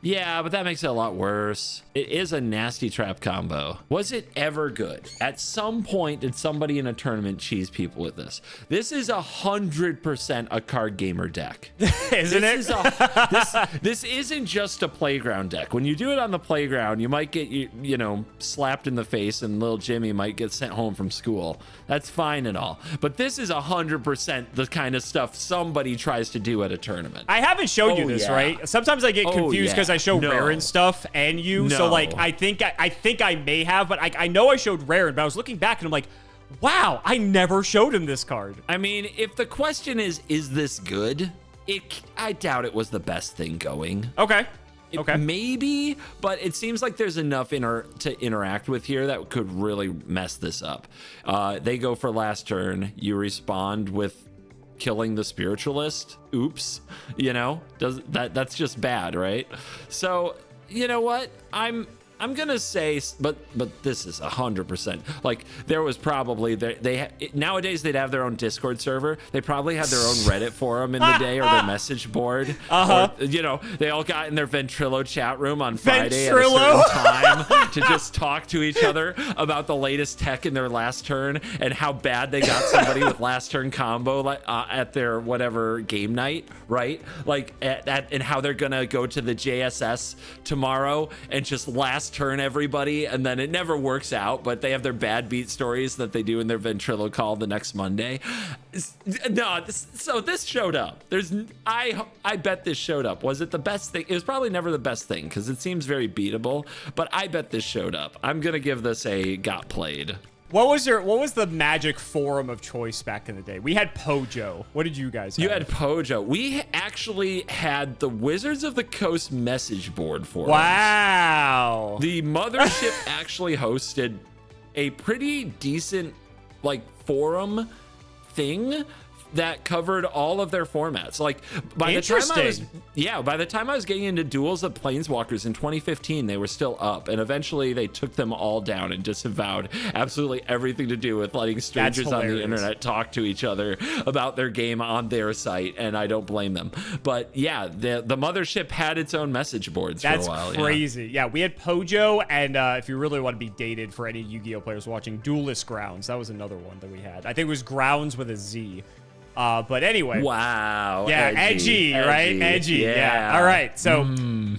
Yeah, but that makes it a lot worse. It is a nasty trap combo. Was it ever good? At some point, did somebody in a tournament cheese people with this? This is 100% a card gamer deck. Isn't it? This isn't just a playground deck. When you do it on the playground, you might get slapped in the face and little Jimmy might get sent home from school. That's fine and all. But this is 100% the kind of stuff somebody tries to do at a tournament. I haven't showed you this, right? Sometimes I get confused because I show rare and stuff and you. So like I think I may have, but I know I showed rare, but I was looking back and I'm like, wow, I never showed him this card. I mean, if the question is this good? I doubt it was the best thing going. Okay. Maybe, but it seems like there's enough to interact with here that could really mess this up. They go for last turn. You respond with killing the Spiritualist. Oops. That's just bad, right? So, you know what? I'm gonna say, but this is 100%. Like, there was probably nowadays they'd have their own Discord server. They probably had their own Reddit forum in the day or their message board. Or, they all got in their Ventrilo chat room on Friday at a certain time to just talk to each other about the latest tech in their last turn and how bad they got somebody with last turn combo at their whatever game night, right? Like and how they're gonna go to the JSS tomorrow and just last last turn everybody, and then it never works out, but they have their bad beat stories that they do in their ventriloquist the next Monday. No, so this showed up. I bet this showed up. Was it the best thing? It was probably never the best thing because it seems very beatable, but I bet this showed up. I'm gonna give this a got played. What was the Magic forum of choice back in the day? We had Pojo. What did you guys have? You had Pojo. We actually had the Wizards of the Coast message board for Wow. The mothership actually hosted a pretty decent like forum thing that covered all of their formats. Like by the time I was getting into Duels of Planeswalkers in 2015, they were still up, and eventually they took them all down and disavowed absolutely everything to do with letting strangers on the internet talk to each other about their game on their site, and I don't blame them. But yeah, the mothership had its own message boards for a while. That's crazy. Yeah, we had Pojo, and if you really want to be dated for any Yu-Gi-Oh players watching, Duelist Grounds. That was another one that we had. I think it was Grounds with a Z. But anyway. Wow. Yeah, edgy, right? Edgy. Yeah. All right. So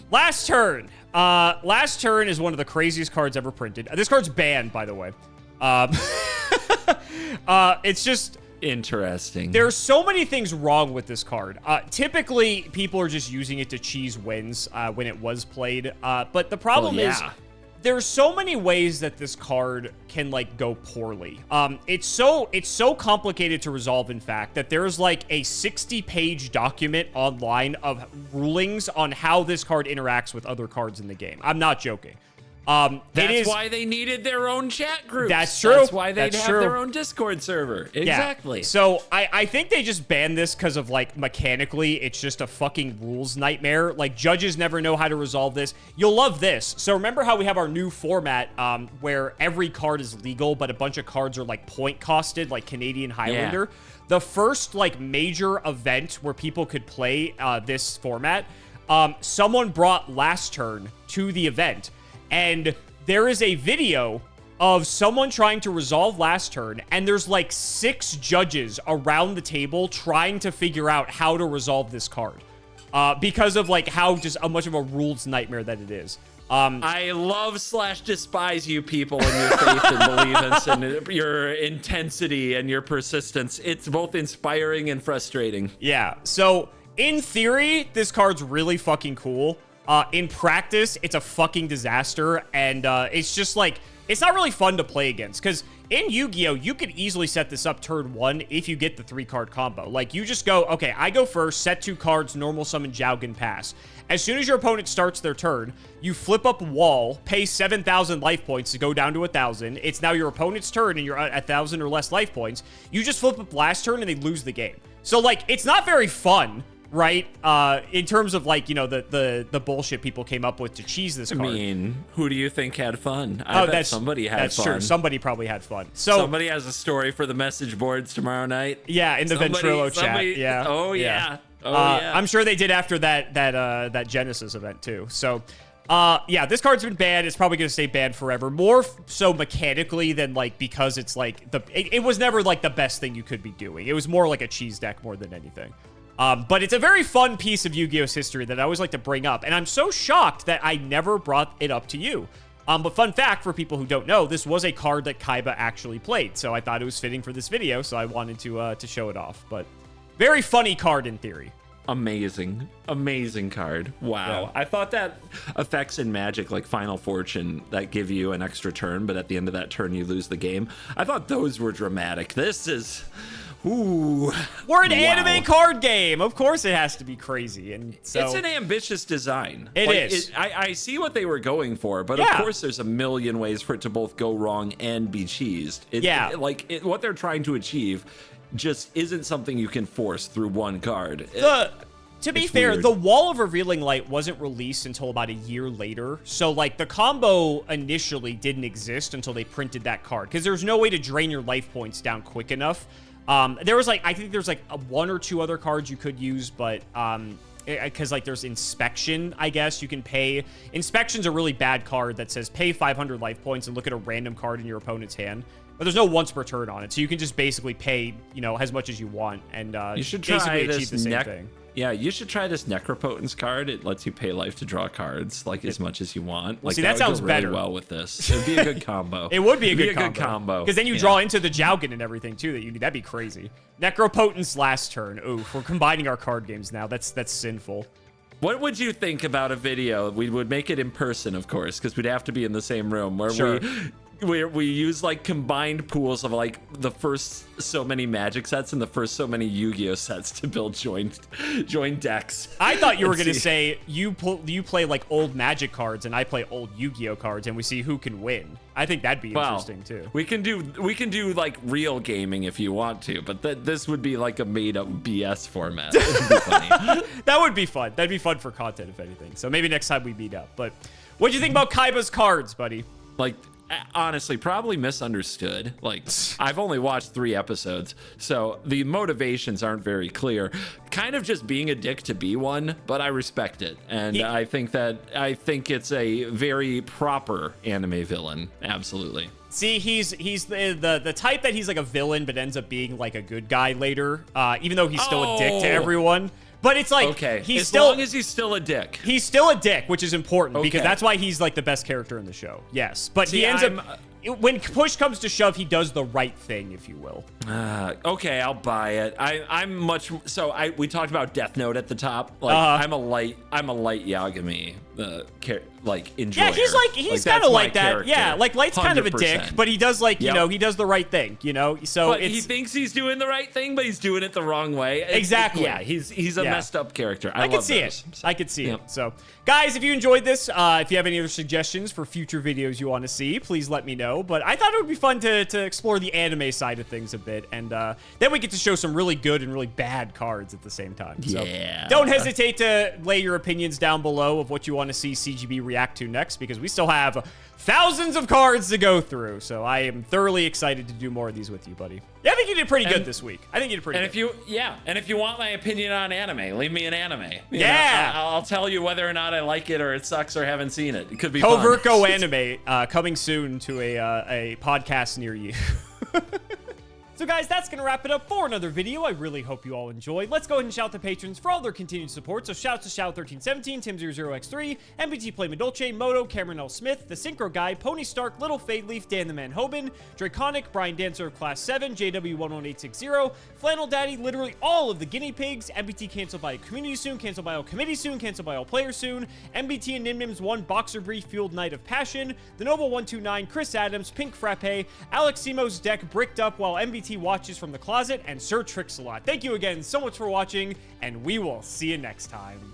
last turn. Last turn is one of the craziest cards ever printed. This card's banned, by the way. It's just interesting. There's so many things wrong with this card. Typically, people are just using it to cheese wins when it was played. But the problem is, there's so many ways that this card can like go poorly. It's so complicated to resolve, in fact, that there's like a 60-page document online of rulings on how this card interacts with other cards in the game. I'm not joking. That's why they needed their own chat groups. That's true. That's why they'd have their own Discord server. Exactly. Yeah. So I think they just banned this because of like mechanically, it's just a fucking rules nightmare. Like judges never know how to resolve this. You'll love this. So remember how we have our new format where every card is legal, but a bunch of cards are like point costed, like Canadian Highlander. Yeah. The first like major event where people could play this format, someone brought Last Turn to the event. And there is a video of someone trying to resolve Last Turn, and there's like 6 judges around the table trying to figure out how to resolve this card because of like how much of a rules nightmare that it is. I love / despise you people and your faith and beliefs and your intensity and your persistence. It's both inspiring and frustrating. Yeah. So in theory, this card's really fucking cool. In practice, it's a fucking disaster, and it's just like, it's not really fun to play against, because in Yu-Gi-Oh, you could easily set this up turn 1 if you get the 3-card combo. Like, you just go, okay, I go first, set 2 cards, normal summon Jowgen, pass. As soon as your opponent starts their turn, you flip up a wall, pay 7,000 life points to go down to 1,000. It's now your opponent's turn, and you're at 1,000 or less life points. You just flip up Last Turn, and they lose the game. So, like, it's not very fun. Right? In terms of like, you know, the bullshit people came up with to cheese this card. I mean, who do you think had fun? I bet somebody had fun. That's true. Somebody probably had fun. So somebody has a story for the message boards tomorrow night. Yeah, in the Ventrilo chat. Yeah. Oh yeah. Oh yeah. I'm sure they did after that Genesis event too. So yeah, this card's been banned. It's probably gonna stay banned forever. More so mechanically than like because it's like it was never like the best thing you could be doing. It was more like a cheese deck more than anything. But it's a very fun piece of Yu-Gi-Oh's history that I always like to bring up. And I'm so shocked that I never brought it up to you. But fun fact for people who don't know, this was a card that Kaiba actually played. So I thought it was fitting for this video, so I wanted to show it off. But very funny card in theory. Amazing. Amazing card. Wow. Yeah. I thought that effects in Magic, like Final Fortune, that give you an extra turn, but at the end of that turn you lose the game. I thought those were dramatic. This is... Ooh. We're an anime card game. Of course it has to be crazy. And so it's an ambitious design. It is. I see what they were going for, but of course there's a million ways for it to both go wrong and be cheesed. What they're trying to achieve just isn't something you can force through one card. To be fair, the Wall of Revealing Light wasn't released until about a year later. So, like, the combo initially didn't exist until they printed that card. Because there's no way to drain your life points down quick enough. There was, like, I think there's, like, 1 or 2 other cards you could use, but, because, like, there's Inspection, I guess. You can pay... Inspection's a really bad card that says pay 500 life points and look at a random card in your opponent's hand. But there's no once per turn on it, so you can just basically pay, you know, as much as you want and you should basically try achieve the same thing. Yeah, you should try this Necropotence card. It lets you pay life to draw cards like as much as you want. Like, see, that sounds would go really better. well with this. It'd be a good combo. It would be a It'd good combo. Because then you draw into the Jowgen and everything too that you need. That'd be crazy. Necropotence last turn. Ooh, we're combining our card games now. That's sinful. What would you think about a video? We would make it in person, of course, because we'd have to be in the same room where we use like combined pools of like the first so many Magic sets and the first so many Yu-Gi-Oh sets to build joint decks. I thought you were gonna say you play like old Magic cards and I play old Yu-Gi-Oh cards and we see who can win. I think that'd be interesting too. We can do like real gaming if you want to, but this would be like a made up BS format. It would be funny. That would be fun. That'd be fun for content if anything. So maybe next time we meet up. But what'd you think about Kaiba's cards, buddy? Like, honestly, probably misunderstood. Like, I've only watched 3 episodes, so the motivations aren't very clear. Kind of just being a dick to be one, but I respect it. And I think it's a very proper anime villain. Absolutely. See, he's the type that he's like a villain, but ends up being like a good guy later, even though he's still a dick to everyone. But it's like, as long as he's still a dick. He's still a dick, which is important because that's why he's like the best character in the show. Yes, but he ends up, when push comes to shove, he does the right thing, if you will. Okay, I'll buy it. We talked about Death Note at the top. Like, I'm a light Yagami enjoyer. Yeah, he's kind of like that. Character. Yeah, like Light's kind of a dick, but he does you know, he does the right thing, you know? So but he thinks he's doing the right thing, but he's doing it the wrong way. Exactly. Yeah, he's a messed up character. I could see it. I could see it. So, guys, if you enjoyed this, if you have any other suggestions for future videos you want to see, please let me know. But I thought it would be fun to explore the anime side of things a bit, and then we get to show some really good and really bad cards at the same time. So don't hesitate to lay your opinions down below of what you want to see CGB react to next, because we still have thousands of cards to go through. So I am thoroughly excited to do more of these with you, buddy. Yeah, I think you did pretty good this week. I think you did pretty good. If you want my opinion on anime, leave me an anime. You know, I'll tell you whether or not I like it or it sucks or haven't seen it. It could be Coverco Anime coming soon to a podcast near you. So guys, that's going to wrap it up for another video. I really hope you all enjoyed. Let's go ahead and shout to patrons for all their continued support. So shout to Shout1317, Tim00x3, MBT Play Madolce, Moto, Cameron L. Smith, The Synchro Guy, Pony Stark, Little Fade Leaf, Dan the Man Hoban, Draconic, Brian Dancer of Class 7, JW11860, Flannel Daddy, literally all of the guinea pigs, MBT canceled by a community soon, canceled by all committee soon, canceled by all players soon, MBT and Nimnims 1, Boxer Brief, Fueled Night of Passion, The Noble 129, Chris Adams, Pink Frappe, Alex Simo's deck bricked up while MBT watches from the closet, and Sir Trix-a-Lot. Thank you again so much for watching, and we will see you next time.